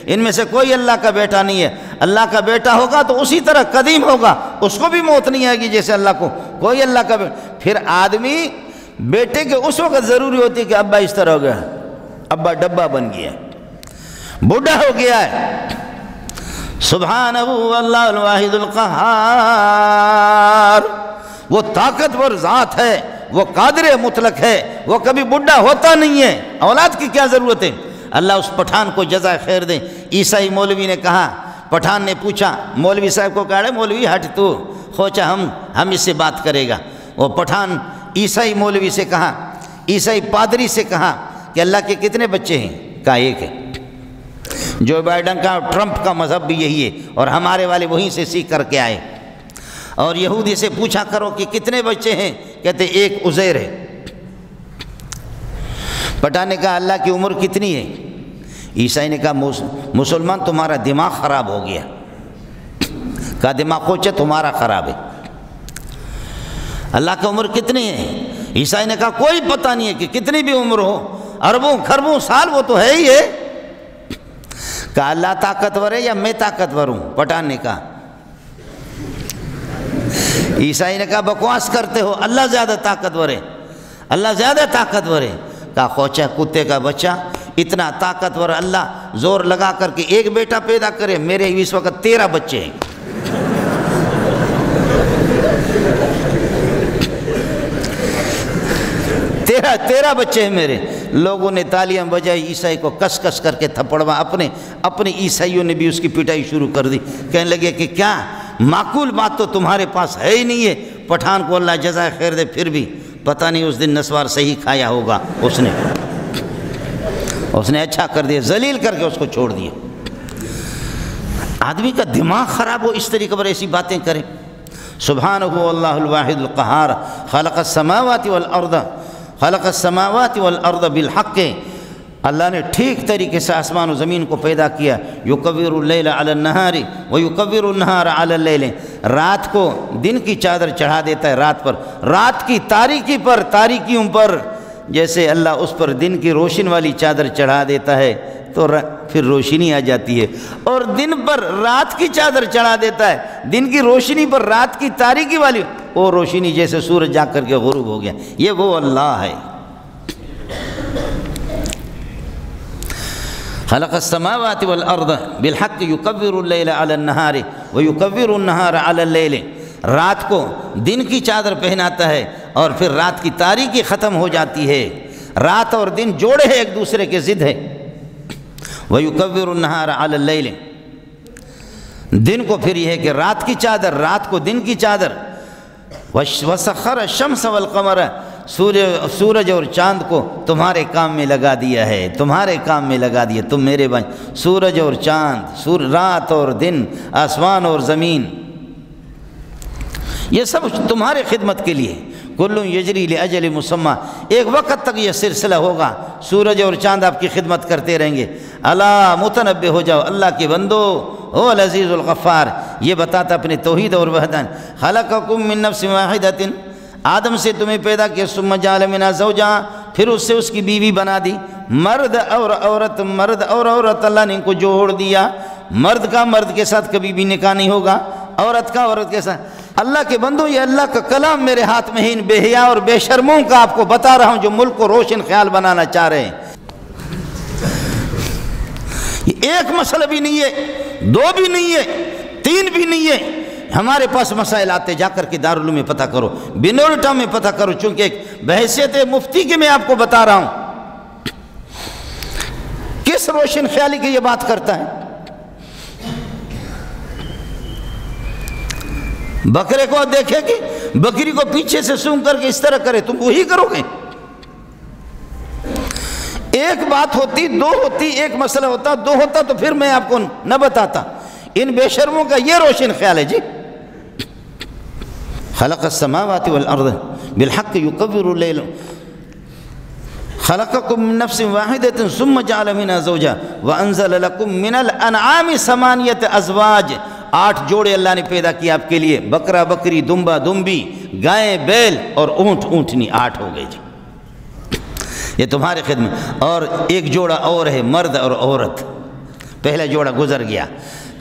ان میں سے کوئی اللہ کا بیٹا نہیں ہے. اللہ کا بیٹا ہوگا تو اسی طرح قدیم ہوگا، اس کو بھی موت نہیں آئے گی جیسے اللہ کو. کوئی اللہ کا بیٹا. پھر آدمی بیٹے کے اس وقت ضروری ہوتی ہے کہ ابا اس طرح ہو گیا، ابا ڈبہ بن گیا، بوڑھا ہو گیا ہے. سبحانہ اللہ الواحد القہار، وہ طاقتور ذات ہے، وہ قادر مطلق ہے، وہ کبھی بوڑھا ہوتا نہیں ہے. اولاد کی کیا ضرورت ہے؟ اللہ اس پٹھان کو جزائے خیر دے. عیسائی مولوی نے کہا، پٹھان نے پوچھا مولوی صاحب کو، کہا مولوی ہٹ تو خوچا ہم اس سے بات کرے گا. وہ پٹھان عیسائی مولوی سے کہا، عیسائی پادری سے کہا کہ اللہ کے کتنے بچے ہیں؟ کہا ایک ہے. جو بائیڈن کا ٹرمپ کا مذہب بھی یہی ہے، اور ہمارے والے وہیں سے سیکھ کر کے آئے. اور یہودی سے پوچھا کرو کہ کتنے بچے ہیں؟ کہتے ایک عزیر ہے. پٹھان نے کہا اللہ کی عمر کتنی ہے؟ عیسائی نے کہا مسلمان تمہارا دماغ خراب ہو گیا. کہا دماغ کوچے تمہارا خراب ہے. اللہ کی عمر کتنی ہے؟ عیسائی نے کہا کوئی پتہ نہیں ہے کہ کتنی بھی عمر ہو، اربوں کھربوں سال وہ تو ہے ہی ہے. کہا اللہ طاقتور ہے یا میں طاقتور ہوں؟ پٹھان نے کہا. عیسائی نے کہا بکواس کرتے ہو، اللہ زیادہ طاقتور ہے، اللہ زیادہ طاقتور ہے. کہا خوچا کتے کا بچہ، اتنا طاقتور اللہ زور لگا کر کے ایک بیٹا پیدا کرے، میرے اس وقت 13 بچے ہیں. تیرہ بچے ہیں میرے. لوگوں نے تالیاں بجائی، عیسائی کو کس کس کر کے تھپڑوا. اپنے عیسائیوں نے بھی اس کی پٹائی شروع کر دی. کہنے لگے کہ کیا معقول بات تو تمہارے پاس ہے ہی نہیں ہے. پٹھان کو اللہ جزائے خیر دے، پھر بھی پتہ نہیں اس دن نسوار صحیح کھایا ہوگا اس نے اچھا کر دیا، ذلیل کر کے اس کو چھوڑ دیا. آدمی کا دماغ خراب ہو اس طریقے پر ایسی باتیں کرے. سبحانہ اللہ الواحد القہار خلق السماوات والارض بالحق. اللہ نے ٹھیک طریقے سے آسمان و زمین کو پیدا کیا. یکور اللیل علی النہار ویکور النہار علی اللیل. رات کو دن کی چادر چڑھا دیتا ہے رات پر، رات کی تاریکی پر، تاریکیوں پر جیسے اللہ اس پر دن کی روشن والی چادر چڑھا دیتا ہے تو پھر روشنی آ جاتی ہے، اور دن پر رات کی چادر چڑھا دیتا ہے، دن کی روشنی پر رات کی تاریکی والی وہ روشنی جیسے سورج جا کر کے غروب ہو گیا۔ یہ وہ اللہ ہے۔ خلق السماوات والارض بالحق یکور اللیل علی النہار ویکور النہار علی اللیل، رات کو دن کی چادر پہناتا ہے اور پھر رات کی تاریکی ختم ہو جاتی ہے۔ رات اور دن جوڑے ہیں، ایک دوسرے کے ضد ہے۔ وَيُكَوِّرُ النَّهَارَ عَلَى اللَّيْلِ، دن کو پھر یہ ہے کہ رات کی چادر، رات کو دن کی چادر۔ وَسَخَّرَ الشَّمْسَ وَالْقَمَرَ، سورج اور چاند کو تمہارے کام میں لگا دیا ہے، تمہارے کام میں لگا دیا، تم میرے بن، سورج اور چاند، رات اور دن، آسمان اور زمین، یہ سب تمہارے خدمت کے لیے۔ کل یجری لاجل مسمى، ایک وقت تک یہ سلسلہ ہوگا، سورج اور چاند آپ کی خدمت کرتے رہیں گے۔ الا متنبہ ہو جاؤ اللہ کے بندو، هو العزیز الغفار، یہ بتاتا اپنے توحید اور وحدان۔ خلقکم من نفس واحدۃ، آدم سے تمہیں پیدا کیا، ثم جعل منها زوجہا، پھر اس سے اس کی بیوی بنا دی، مرد اور عورت، مرد اور عورت اللہ نے ان کو جوڑ دیا۔ مرد کا مرد کے ساتھ کبھی بھی نکاح نہیں ہوگا، عورت کا عورت کے ساتھ۔ اللہ کے بندو، یہ اللہ کا کلام میرے ہاتھ میں ہے، ان بے حیا اور بے شرموں کا آپ کو بتا رہا ہوں جو ملک کو روشن خیال بنانا چاہ رہے ہیں۔ یہ ایک مسئلہ بھی نہیں ہے، دو بھی نہیں ہے، تین بھی نہیں ہے۔ ہمارے پاس مسائل آتے، جا کر کے دارالعلوم میں پتہ کرو، بنورٹا میں پتہ کرو، چونکہ ایک بحیثیت مفتی کے میں آپ کو بتا رہا ہوں کس روشن خیالی کی یہ بات کرتا ہے۔ بکرے کو دیکھے کہ بکری کو پیچھے سے سونگ کر کے اس طرح کرے، تم وہی کرو گے؟ ایک بات ہوتی، دو ہوتی، ایک مسئلہ ہوتا، دو ہوتا تو پھر میں آپ کو نہ بتاتا۔ ان بے شرموں کا یہ روشن خیال ہے جی۔ خلق السماوات والارض بالحق یکور اللیل، خلقکم من نفس واحدۃ ثم جعل منها زوجہا وانزل لکم من الانعام ثمانیۃ ازواج، 8 جوڑے اللہ نے پیدا کیا آپ کے لیے، بکرا بکری، دمبا دمبی، گائے بیل اور اونٹ اونٹنی، 8 ہو گئے جی، یہ تمہارے خدمت۔ اور ایک جوڑا اور ہے، مرد اور عورت، پہلا جوڑا گزر گیا۔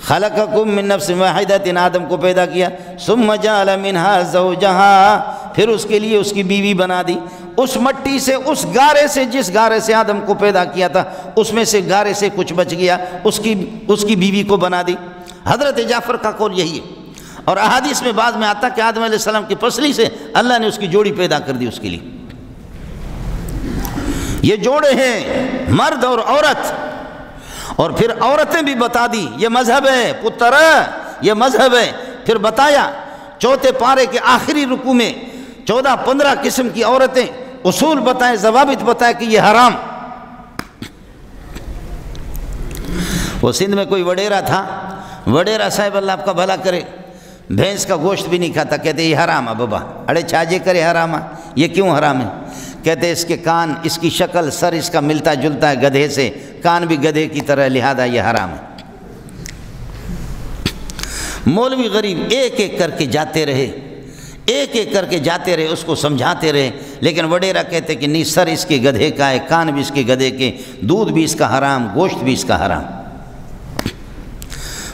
خلقکم من نفس واحدۃ، آدم کو پیدا کیا، ثم جعل منها زوجہا، پھر اس کے لیے اس کی بیوی بنا دی، اس مٹی سے، اس گارے سے، جس گارے سے آدم کو پیدا کیا تھا، اس میں سے گارے سے کچھ بچ گیا، اس کی بیوی کو بنا دی۔ حضرت جعفر کا قول یہی ہے، اور احادیث میں بعد میں آتا کہ آدم علیہ السلام کی پسلی سے اللہ نے اس کی جوڑی پیدا کر دی اس کے لیے۔ یہ جوڑے ہیں مرد اور عورت، اور پھر عورتیں بھی بتا دی، یہ مذہب ہے پتر، یہ مذہب ہے۔ پھر بتایا چوتھے پارے کے آخری رکوع میں 14-15 قسم کی عورتیں، اصول بتائے، ضوابط بتائے کہ یہ حرام۔ وہ سندھ میں کوئی وڈیرا تھا، وڈیرا صاحب اللہ آپ کا بھلا کرے، بھینس کا گوشت بھی نہیں کھاتا، کہتے یہ حرام ہے بابا۔ اڑے چھاجے کرے حرام ہے، یہ کیوں حرام ہے؟ کہتے اس کے کان، اس کی شکل، سر اس کا ملتا جلتا ہے گدھے سے، کان بھی گدھے کی طرح، لہذا یہ حرام ہے۔ مولوی غریب ایک ایک کر کے جاتے رہے، ایک ایک کر کے جاتے رہے، اس کو سمجھاتے رہے، لیکن وڈیرا کہتے کہ نہیں، سر اس کے گدھے کا ہے، کان بھی اس کے گدھے کے، دودھ بھی اس کا حرام، گوشت بھی اس کا حرام۔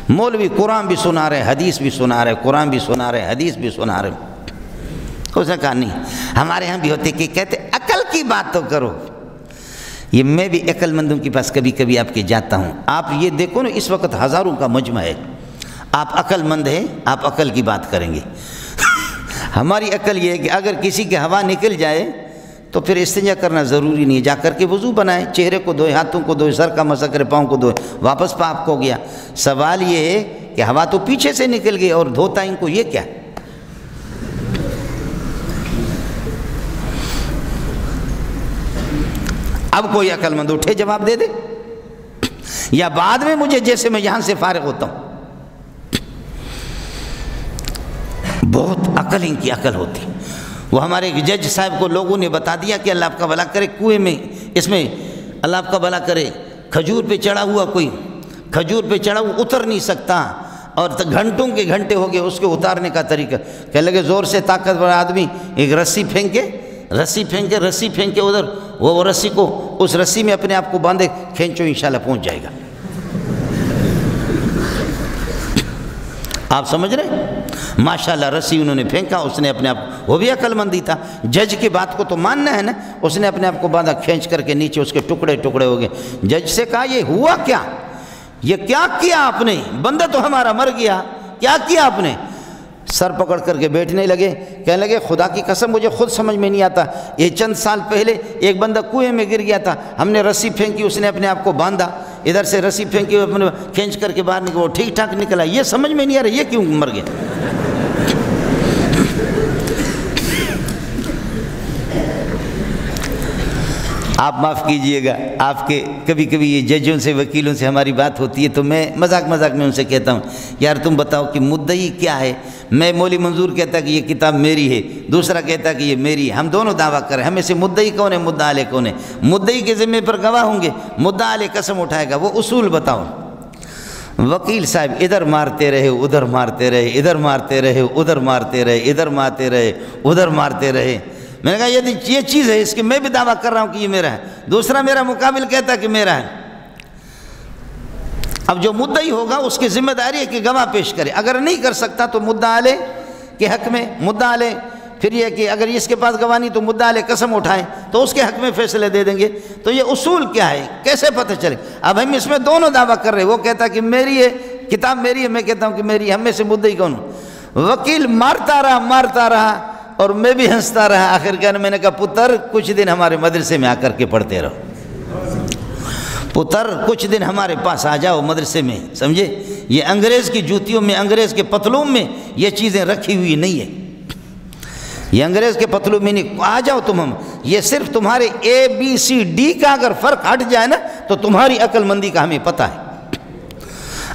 مولوی قرآن بھی سنا رہے، حدیث بھی سنا رہے، قرآن بھی سنا رہے، حدیث بھی سنا رہے۔ اس نے کہا نہیں، ہمارے ہاں بھی ہوتے کہ کہتے عقل کی بات تو کرو۔ یہ میں بھی عقل مندوں کے پاس کبھی کبھی آپ کے جاتا ہوں، آپ یہ دیکھو نا، اس وقت ہزاروں کا مجمع ہے، آپ عقل مند ہیں، آپ عقل کی بات کریں گے۔ ہماری عقل یہ ہے کہ اگر کسی کی ہوا نکل جائے تو پھر استنجا کرنا ضروری نہیں ہے، جا کر کے وضو بنائیں، چہرے کو دھوئے، ہاتھوں کو دھوئے، سر کا مسح کرے، پاؤں کو دھوئے، واپس پاک ہو گیا۔ سوال یہ ہے کہ ہوا تو پیچھے سے نکل گئی اور دھوتا ان کو، یہ کیا؟ اب کوئی عقل مند اٹھے جواب دے دے، یا بعد میں مجھے، جیسے میں یہاں سے فارغ ہوتا ہوں۔ بہت عقل ان کی عقل ہوتی۔ وہ ہمارے جج صاحب کو لوگوں نے بتا دیا کہ اللہ آپ کا بھلا کرے، کنویں میں، اس میں اللہ آپ کا بھلا کرے، کھجور پہ چڑھا ہوا، کوئی کھجور پہ چڑھا ہوا اتر نہیں سکتا، اور گھنٹوں کے گھنٹے ہو گئے اس کے اتارنے کا طریقہ۔ کہنے لگے زور سے طاقتور آدمی ایک رسی پھینک کے رسی پھینکے ادھر، وہ رسی کو اس رسی میں اپنے آپ کو باندھے، کھینچو انشاءاللہ پہنچ جائے گا۔ آپ سمجھ رہے ہیں؟ ماشاءاللہ رسی انہوں نے پھینکا، اس نے اپنے آپ، وہ بھی عقل مندی تھا، جج کی بات کو تو ماننا ہے نا، اس نے اپنے آپ کو باندھا، کھینچ کر کے نیچے اس کے ٹکڑے ٹکڑے ہو گئے۔ جج سے کہا یہ ہوا کیا؟ یہ کیا کیا آپ نے؟ بندہ تو ہمارا مر گیا، کیا کیا آپ نے؟ سر پکڑ کر کے بیٹھنے لگے، کہنے لگے خدا کی قسم مجھے خود سمجھ میں نہیں آتا، یہ چند سال پہلے ایک بندہ کنویں میں گر گیا تھا، ہم نے رسی پھینکی، اس نے اپنے آپ کو باندھا، ادھر سے رسی پھینکی اپنے کھینچ کر کے باہر نکلا، وہ ٹھیک ٹھاک نکلا، یہ سمجھ میں نہیں آ رہا یہ کیوں مر گیا؟ آپ معاف کیجئے گا، آپ کے کبھی کبھی یہ ججوں سے وکیلوں سے ہماری بات ہوتی ہے تو میں مذاق میں ان سے کہتا ہوں یار تم بتاؤ کہ مدعی کیا ہے؟ میں مولوی منظور کہتا کہ یہ کتاب میری ہے، دوسرا کہتا کہ یہ میری ہے، ہم دونوں دعویٰ کریں، ہم میں سے مدعی کون ہے، مدعا علیہ کون ہے؟ مدعی کے ذمے پر گواہ ہوں گے، مدعا علیہ قسم اٹھائے گا، وہ اصول بتاؤ۔ وکیل صاحب ادھر مارتے رہے ادھر مارتے رہے، ادھر مارتے رہے ادھر مارتے رہے، ادھر مارتے رہے ادھر مارتے رہے۔ میں نے کہا یہ چیز ہے، اس کی میں بھی دعویٰ کر رہا ہوں کہ یہ میرا ہے، دوسرا میرا مقابل کہتا ہے کہ میرا ہے۔ اب جو مدعی ہوگا اس کی ذمہ داری ہے کہ گواہ پیش کرے، اگر نہیں کر سکتا تو مدعا علیہ کے حق میں مدعا علیہ، پھر یہ کہ اگر اس کے پاس گواہ نہیں تو مدعا علیہ قسم اٹھائیں تو اس کے حق میں فیصلے دے دیں گے۔ تو یہ اصول کیا ہے، کیسے پتہ چلے؟ اب ہم اس میں دونوں دعویٰ کر رہے ہیں، وہ کہتا کہ میری ہے کتاب، میری ہے، میں کہتا ہوں کہ میری ہے، ہم میں سے مدعی کون ہوں؟ وکیل مارتا رہا اور میں بھی ہنستا رہا، آخر کار میں نے کہا پتر کچھ دن ہمارے مدرسے میں آ کر کے پڑھتے رہو، پتر کچھ دن ہمارے پاس آ جاؤ مدرسے میں، سمجھے؟ یہ انگریز کی جوتیوں میں، انگریز کے پتلون میں یہ چیزیں رکھی ہوئی نہیں ہے، یہ انگریز کے پتلون میں نہیں، آ جاؤ تم، ہم یہ صرف تمہارے ABCD کا اگر فرق ہٹ جائے نا تو تمہاری عقل مندی کا ہمیں پتہ ہے۔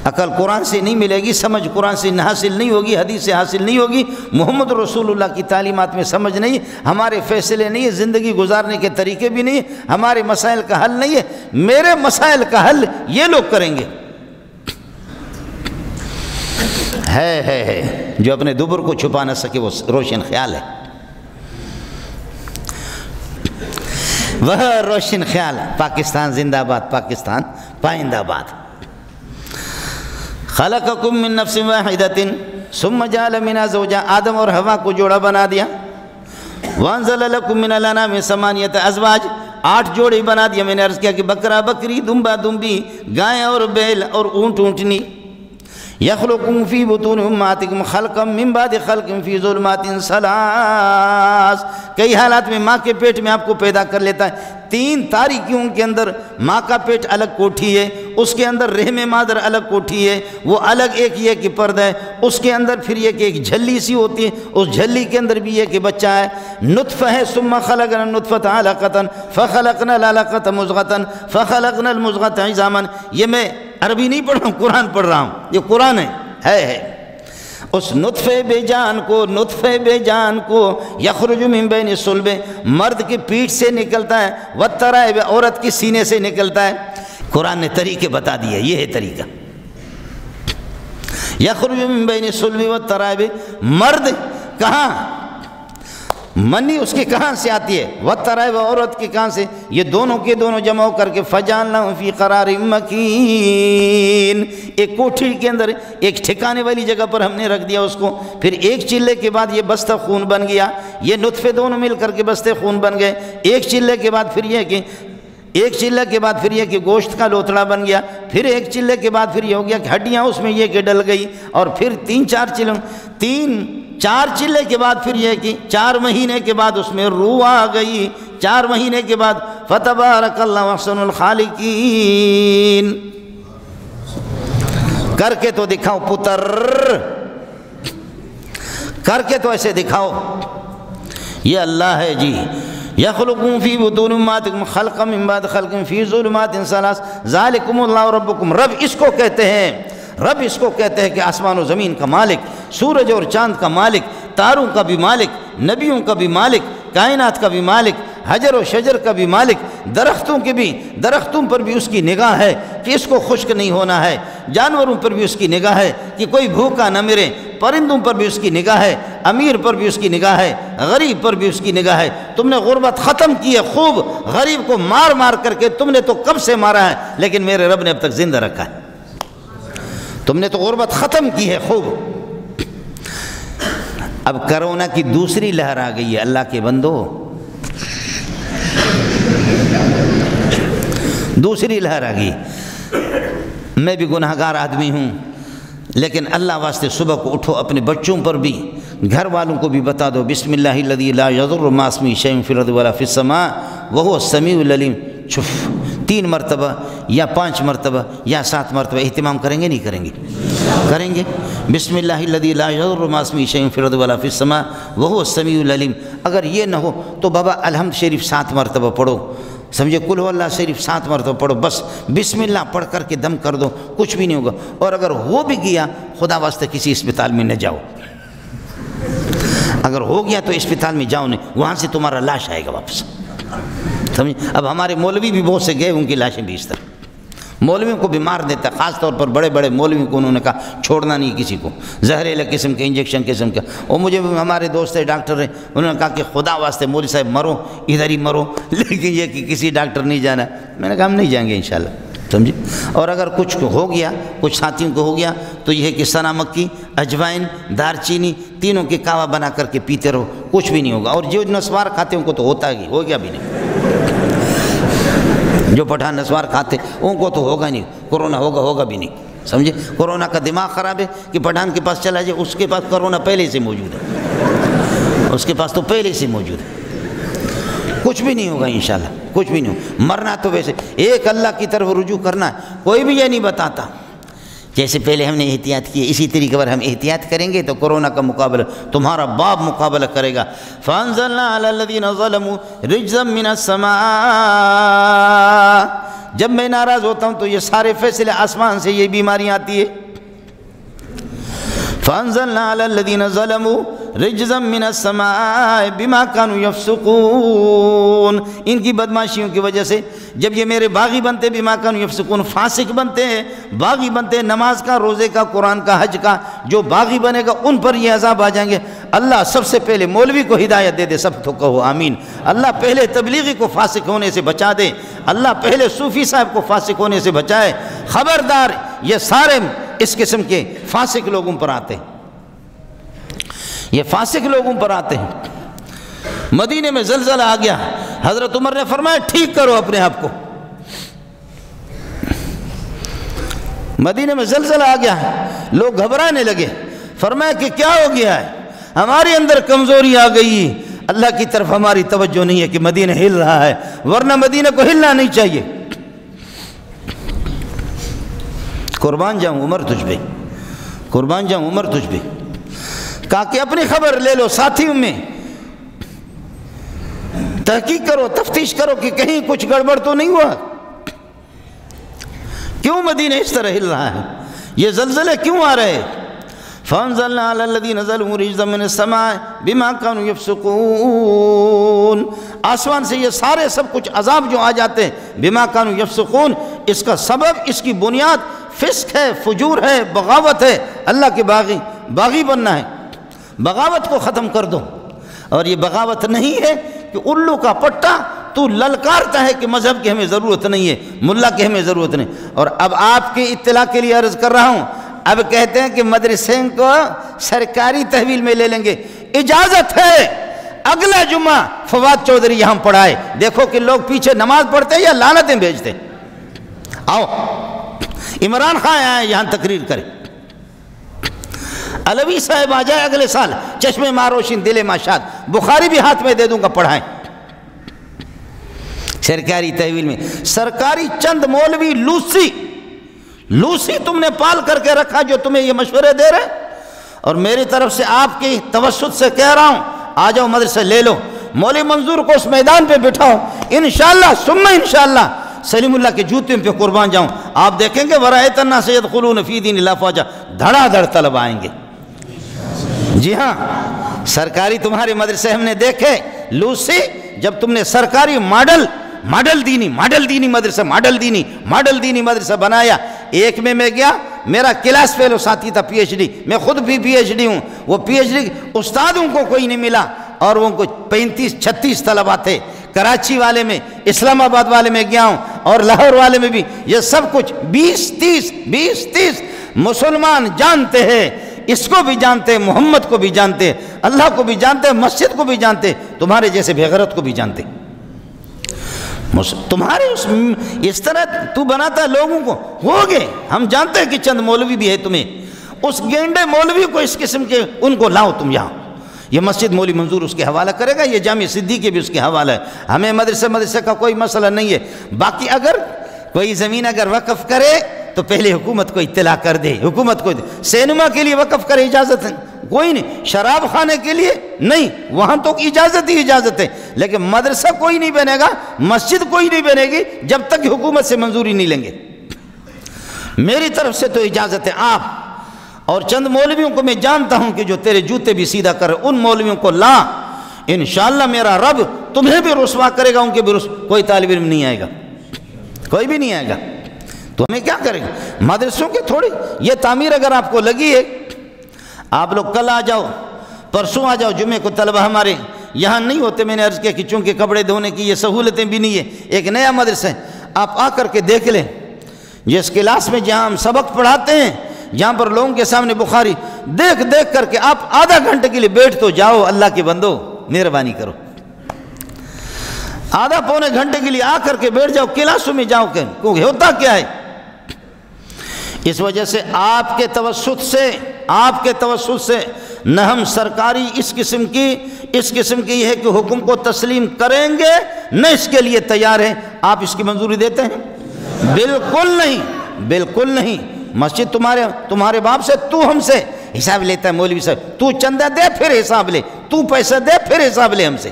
عقل قرآن سے نہیں ملے گی، سمجھ قرآن سے حاصل نہیں ہوگی، حدیث سے حاصل نہیں ہوگی، محمد رسول اللہ کی تعلیمات میں سمجھ نہیں، ہمارے فیصلے نہیں ہے، زندگی گزارنے کے طریقے بھی نہیں، ہمارے مسائل کا حل نہیں ہے، میرے مسائل کا حل یہ لوگ کریں گے۔ ہے جو اپنے دبر کو چھپا نہ سکے وہ روشن خیال ہے، وہ روشن خیال۔ پاکستان زندہ باد، پاکستان پائندہ باد۔ خلقکم من نفس واحدۃ ثم جعل منها زوجها، آدم اور حوا کو جوڑا بنا دیا۔ وانزل لکم من الانعام ثمانیۃ ازواج، 8 جوڑے بنا دیا۔ میں نے عرض کیا کہ بکرا بکری، دمبا دمبی، گائے اور بیل اور اونٹ اونٹنی۔ یخلقکم فی بطون امہاتکم خلقا من بعد خلق فی ظلمات ثلاث، کئی حالات میں ماں کے پیٹ میں آپ کو پیدا کر لیتا ہے، 3 تاریکیوں کے اندر، ماں کا پیٹ الگ کوٹھی ہے، اس کے اندر رحم مادر الگ کوٹھی ہے، وہ الگ ایک یہ کہ پردہ ہے، اس کے اندر پھر یہ کہ ایک جھلی سی ہوتی ہے، اس جھلی کے اندر بھی یہ کہ بچہ ہے، نطفہ ہے، ثم خلقنا النطفۃ علقۃ فخلقنا العلقۃ مضغۃ فخلقنا المضغۃ عظاما۔ یہ میں عربی نہیں پڑھ رہا ہوں، قرآن پڑھ رہا ہوں، یہ قرآن ہے۔ اس نطفے بے جان کو یخرج من بین الصلب، مرد کی پیٹھ سے نکلتا ہے، والترائب، عورت کی سینے سے نکلتا ہے۔ قرآن نے طریقے بتا دیے، یہ ہے طریقہ۔ یخرج من بین الصلب والترائب، مرد کہاں، منی اس کی کہاں سے آتی ہے، والترائب، عورت کی کہاں سے، یہ دونوں کے دونوں جمع ہو کر کے فجعلناہ فی قرار مکین، ایک کوٹھی کے اندر ایک ٹھکانے والی جگہ پر ہم نے رکھ دیا اس کو، پھر ایک چلے کے بعد یہ بستہ خون بن گیا، یہ نطفے دونوں مل کر کے بستے خون بن گئے، ایک چلے کے بعد پھر یہ کہ گوشت کا لوتھڑا بن گیا، پھر ایک چلے کے بعد پھر یہ ہو گیا کہ ہڈیاں اس میں یہ کہ ڈل گئی، اور پھر 4 چلے کے بعد پھر یہ کہ 4 مہینے کے بعد اس میں روح آ گئی، 4 مہینے کے بعد فتبارک اللہ احسن الخالقین۔ کر کے تو دکھاؤ پتر، کر کے تو ایسے دکھاؤ، یہ اللہ ہے جی۔ یخلقکم فی بطون امہاتکم خلقا من بعد خلق فی ظلمات ثلاث ذالکم اللہ ربکم، رب اس کو کہتے ہیں، رب اس کو کہتے ہیں کہ آسمان و زمین کا مالک، سورج اور چاند کا مالک، تاروں کا بھی مالک، نبیوں کا بھی مالک، کائنات کا بھی مالک، حجر و شجر کا بھی مالک، درختوں پر بھی اس کی نگاہ ہے کہ اس کو خشک نہیں ہونا ہے، جانوروں پر بھی اس کی نگاہ ہے کہ کوئی بھوکا نہ مرے، پرندوں پر بھی اس کی نگاہ ہے، امیر پر بھی اس کی نگاہ ہے، غریب پر بھی اس کی نگاہ ہے۔ تم نے غربت ختم کی ہے خوب، غریب کو مار مار کر کے تم نے تو کب سے مارا ہے، لیکن میرے رب نے اب تک زندہ رکھا ہے۔ تم نے تو غربت ختم کی ہے خوب۔ اب کرونا کی دوسری لہر آ گئی ہے اللہ کے بندو، دوسری لہر آ گئی۔ میں بھی گناہ گار آدمی ہوں، لیکن اللہ واسطے صبح کو اٹھو، اپنے بچوں پر بھی، گھر والوں کو بھی بتا دو بسم اللہ الذی لا یضر مع اسمہ شیء فی الارض ولا فی السماء وہو السمیع العلیم۔ چھف 3 مرتبہ یا 5 مرتبہ یا 7 مرتبہ اہتمام کریں گے نہیں کریں گے؟ کریں گے۔ بسم اللہ الذی لا یضر مع اسمہ شیء فی الارض ولا فی السماء وہو السمیع العلیم۔ اگر یہ نہ ہو تو بابا الحمد شریف 7 مرتبہ پڑھو، سمجھے، قل هو اللہ شریف 7 مرتبہ پڑھو، بس بسم اللہ پڑھ کر کے دم کر دو، کچھ بھی نہیں ہوگا۔ اور اگر ہو بھی گیا خدا واسطے کسی اسپتال میں نہ جاؤ، اگر ہو گیا تو اسپتال میں جاؤ نہیں، وہاں سے تمہارا لاش آئے گا واپس، سمجھے۔ اب ہمارے مولوی بھی بہت سے گئے، ان کی لاشیں بھی اس طرح، مولویوں کو بیمار دیتا ہے، خاص طور پر بڑے بڑے مولویوں کو انہوں نے کہا چھوڑنا نہیں کسی کو، زہریلا قسم کے انجیکشن قسم کا۔ اور مجھے ہمارے دوست ڈاکٹر ہیں، انہوں نے کہا کہ خدا واسطے مولوی صاحب مرو ادھر ہی مرو، لیکن یہ کہ کسی ڈاکٹر نہیں جانا۔ میں نے کہا ہم نہیں جائیں گے انشاءاللہ، سمجھے۔ اور اگر کچھ ہو گیا، کچھ ساتھیوں کو ہو گیا تو یہ ہے کہ سنا مکی، اجوائن، دار چینی، تینوں کے کعوہ بنا کر کے پیتے رہو، کچھ بھی نہیں ہوگا۔ اور جو نسوار کھاتے ان کو تو ہوتا ہی، ہو گیا بھی نہیں، جو پٹھان نسوار کھاتے ان کو تو ہوگا نہیں، کرونا ہوگا بھی نہیں، سمجھے۔ کرونا کا دماغ خراب ہے کہ پٹھان کے پاس چلا جائے، اس کے پاس کرونا پہلے سے موجود ہے، اس کے پاس تو پہلے سے موجود ہے، کچھ بھی نہیں ہوگا انشاءاللہ، کچھ بھی نہیں ہوگا۔ مرنا تو ویسے ایک اللہ کی طرف رجوع کرنا ہے، کوئی بھی یہ نہیں بتاتا۔ جیسے پہلے ہم نے احتیاط کی، اسی طریقے پر ہم احتیاط کریں گے تو کرونا کا مقابلہ تمہارا باپ مقابلہ کرے گا۔ فَأَنزَلْنَا عَلَى الَّذِينَ ظَلَمُوا رِجْزًا مِّنَ السَّمَاءِ۔ جب میں ناراض ہوتا ہوں تو یہ سارے فیصلے آسمان سے یہ بیماریاں آتی ہے۔ فَأَنزَلْنَا عَلَى الَّذِينَ ظَلَمُوا رِجْزًا مِّنَ السَّمَاءِ بِمَا كَانُوا يَفْسُقُونَ۔ ان کی بدماشیوں کی وجہ سے جب یہ میرے باغی بنتے، بِمَا كَانُوا يَفْسُقُونَ، فاسق بنتے ہیں، باغی بنتے ہیں، نماز کا، روزے کا، قرآن کا، حج کا، جو باغی بنے گا ان پر یہ عذاب آ جائیں گے۔ اللہ سب سے پہلے مولوی کو ہدایت دے دے، سب تو کہو آمین۔ اللہ پہلے تبلیغی کو فاسق ہونے سے بچا دے، اللہ پہلے صوفی صاحب کو فاسق ہونے سے بچائے۔ خبردار، یہ سارے اس قسم کے فاسق لوگوں پر آتے ہیں، یہ فاسق لوگوں پر آتے ہیں۔ مدینے میں زلزلہ آ گیا، حضرت عمر نے فرمایا ٹھیک کرو اپنے آپ کو۔ مدینے میں زلزلہ آ گیا، لوگ گھبرانے لگے، فرمایا کہ کیا ہو گیا ہے؟ ہمارے اندر کمزوری آ گئی، اللہ کی طرف ہماری توجہ نہیں ہے کہ مدینہ ہل رہا ہے، ورنہ مدینہ کو ہلنا نہیں چاہیے۔ قربان جاؤں عمر تجھ پہ، قربان جاؤں عمر تجھ پہ۔ کہا کہ اپنی خبر لے لو، ساتھیوں میں تحقیق کرو، تفتیش کرو کہ کہیں کچھ گڑبڑ تو نہیں ہوا، کیوں مدینہ اس طرح ہل رہا ہے، یہ زلزلے کیوں آ رہے؟ فَأَنزَلْنَا عَلَى الَّذِينَ ظَلَمُوا رِجْزًا مِّنَ السَّمَاءِ بِمَا كَانُوا يَفْسُقُونَ۔ آسمان سے یہ سارے سب کچھ عذاب جو آ جاتے ہیں، بِمَا كَانُوا يَفْسُقُونَ، اس کا سبب، اس کی بنیاد فسق ہے، فجور ہے، بغاوت ہے۔ اللہ کے باغی بننا ہے، بغاوت کو ختم کر دو۔ اور یہ بغاوت نہیں ہے کہ الو کا پٹا تو للکارتا ہے کہ مذہب کی ہمیں ضرورت نہیں ہے، ملا کی ہمیں ضرورت نہیں۔ اور اب آپ کی اطلاع کے لیے عرض کر رہا ہوں، اب کہتے ہیں کہ مدرسے کو سرکاری تحویل میں لے لیں گے، اجازت ہے اگلا جمعہ فواد چودھری یہاں پڑھائے، دیکھو کہ لوگ پیچھے نماز پڑھتے ہیں یا لعنتیں بھیجتے ہیں۔ آؤ عمران خان آئے یہاں تقریر کرے، علوی صاحب آ جائے اگلے سال، چشمے ماروشن دل ماشاد، بخاری بھی ہاتھ میں دے دوں گا، پڑھائیں سرکاری تحویل میں۔ سرکاری چند مولوی لوسی تم نے پال کر کے رکھا جو تمہیں یہ مشورے دے رہے، اور میری طرف سے آپ کی توسط سے کہہ رہا ہوں آ جاؤ مدرسہ لے لو، مولوی منظور کو اس میدان پہ بٹھاؤ، انشاءاللہ ثم انشاءاللہ سلیم اللہ کے جوتے پہ قربان جاؤں، آپ دیکھیں گے وَرَأَيْتَ النَّاسَ يَدْخُلُونَ فِي دِينِ اللَّهِ أَفْوَاجًا، دھڑا دھڑ طلب آئیں گے۔ جی ہاں، سرکاری تمہارے مدرسے ہم نے دیکھے، لوسی جب تم نے سرکاری ماڈل دینی مدرسہ بنایا، ایک میں گیا میرا کلاس فیلو ساتھی تھا پی ایچ ڈی، میں خود بھی پی ایچ ڈی ہوں، وہ پی ایچ ڈی استادوں کو کوئی نہیں ملا، اور وہ کو 35-36 طلبہ تھے۔ کراچی والے میں، اسلام آباد والے میں گیا ہوں، اور لاہور والے میں بھی، یہ سب کچھ 20-30 مسلمان جانتے ہیں، اس کو بھی جانتے ہیں، محمد کو بھی جانتے ہیں، اللہ کو بھی جانتے ہیں، مسجد کو بھی جانتے ہیں، تمہارے جیسے بے غیرت کو بھی جانتے ہیں۔ تمہارے اس طرح تو بناتا ہے لوگوں کو، ہو گئے، ہم جانتے ہیں کہ چند مولوی بھی ہے تمہیں، اس گینڈے مولوی کو اس قسم کے ان کو لاؤ تم یہاں۔ یہ مسجد مولوی منظور اس کے حوالہ کرے گا، یہ جامع صدیقی بھی اس کے حوالہ ہے، ہمیں مدرسے کا کوئی مسئلہ نہیں ہے۔ باقی اگر کوئی زمین اگر وقف کرے تو پہلے حکومت کو اطلاع کر دے، حکومت کو سینما کے لیے وقف کرے اجازت ہے کوئی نہیں، شراب خانے کے لیے نہیں، وہاں تو اجازت ہی اجازت ہے، لیکن مدرسہ کوئی نہیں بنے گا، مسجد کوئی نہیں بنے گی جب تک حکومت سے منظوری نہیں لیں گے۔ میری طرف سے تو اجازت ہے۔ آپ اور چند مولویوں کو میں جانتا ہوں کہ جو تیرے جوتے بھی سیدھا کر، ان مولویوں کو لا، انشاءاللہ میرا رب تمہیں بھی رسوا کرے گا، ان کے بھی کوئی طالب علم نہیں آئے گا، کوئی بھی نہیں آئے گا، تو ہمیں کیا کریں گے؟ مدرسوں کی تھوڑی یہ تعمیر اگر آپ کو لگی ہے، آپ لوگ کل آ جاؤ، پرسوں آ جاؤ، جمعے کو طلبہ ہمارے یہاں نہیں ہوتے، میں نے عرض کیا کہ چونکہ کپڑے دھونے کی یہ سہولتیں بھی نہیں ہے، ایک نیا مدرسہ ہے، آپ آ کر کے دیکھ لیں، جس کلاس میں جہاں ہم سبق پڑھاتے ہیں، جہاں پر لوگوں کے سامنے بخاری دیکھ کر کے آپ آدھا گھنٹے کے لیے بیٹھ تو جاؤ، اللہ کے بندو مہربانی کرو، آدھا پونے گھنٹے کے لیے آ کر کے بیٹھ جاؤ، کلاسوں میں جاؤ، کیونکہ ہوتا کیا ہے؟ اس وجہ سے آپ کے توسط سے نہ ہم سرکاری اس قسم کی ہے کہ حکم کو تسلیم کریں گے، نہ اس کے لیے تیار ہیں۔ آپ اس کی منظوری دیتے ہیں؟ بالکل نہیں، بالکل نہیں۔ مسجد تمہارے باپ سے، تو ہم سے حساب لیتا ہے مولوی صاحب، تو چندہ دے پھر حساب لے، تو پیسہ دے پھر حساب لے ہم سے۔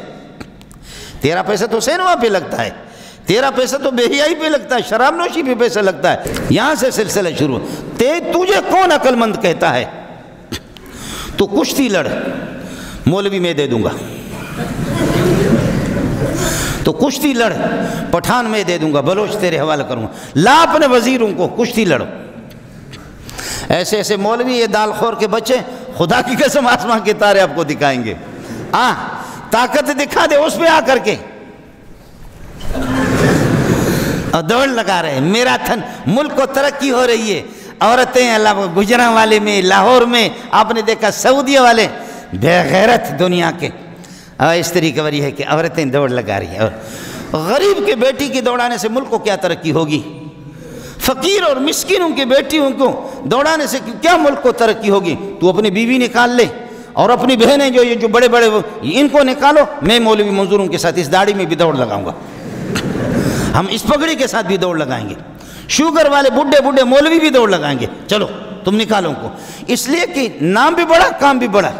تیرا پیسہ تو سینما پہ لگتا ہے، تیرا پیسہ تو بے حیائی پہ لگتا ہے، شراب نوشی پہ پیسہ لگتا ہے، یہاں سے سلسلہ شروع۔ تجھے کون عقل مند کہتا ہے؟ تو کشتی لڑ، مولوی میں دے دوں گا، تو کشتی لڑ، پٹھان میں دے دوں گا، بلوچ تیرے حوالہ کروں گا، لا اپنے وزیروں کو، کشتی لڑو۔ ایسے مولوی، یہ دال خور کے بچے، خدا کی قسم آسمان کے تارے آپ کو دکھائیں گے، طاقت دکھا دے اس پہ آ کر کے، اور دوڑ لگا رہے ہیں میراتھن۔ ملک کو ترقی ہو رہی ہے، عورتیں گجراں والے میں، لاہور میں، آپ نے دیکھا سعودیہ والے بے غیرت دنیا کے، اس طریقے وری ہے کہ عورتیں دوڑ لگا رہی ہیں، اور غریب کے بیٹی کی دوڑانے سے ملک کو کیا ترقی ہوگی؟ فقیر اور مسکینوں کی بیٹیوں کو دوڑانے سے کیا ملک کو ترقی ہوگی؟ تو اپنی بیوی نکال لے، اور اپنی بہنیں جو بڑے ان کو نکالو، میں مولوی منظوروں کے ساتھ اس داڑھی میں بھی دوڑ لگاؤں گا، ہم اس پگڑی کے ساتھ بھی دوڑ لگائیں گے، شوگر والے بڈھے مولوی بھی دوڑ لگائیں گے، چلو تم نکالو کو، اس لیے کہ نام بھی بڑا، کام بھی بڑا۔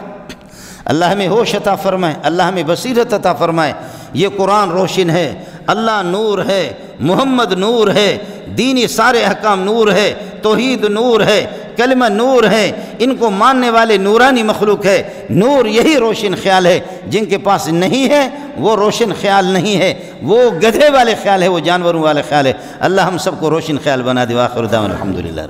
اللہ ہمیں ہوش عطا فرمائے، اللہ ہمیں بصیرت عطا فرمائے۔ یہ قرآن روشن ہے، اللہ نور ہے، محمد نور ہے، دینی سارے احکام نور ہے، توحید نور ہے، کلمہ نور ہے، ان کو ماننے والے نورانی مخلوق ہے۔ نور یہی روشن خیال ہے، جن کے پاس نہیں ہے وہ روشن خیال نہیں ہے، وہ گدھے والے خیال ہے، وہ جانوروں والے خیال ہے۔ اللہ ہم سب کو روشن خیال بنا دے۔ وآخر دعوانا الحمدللہ۔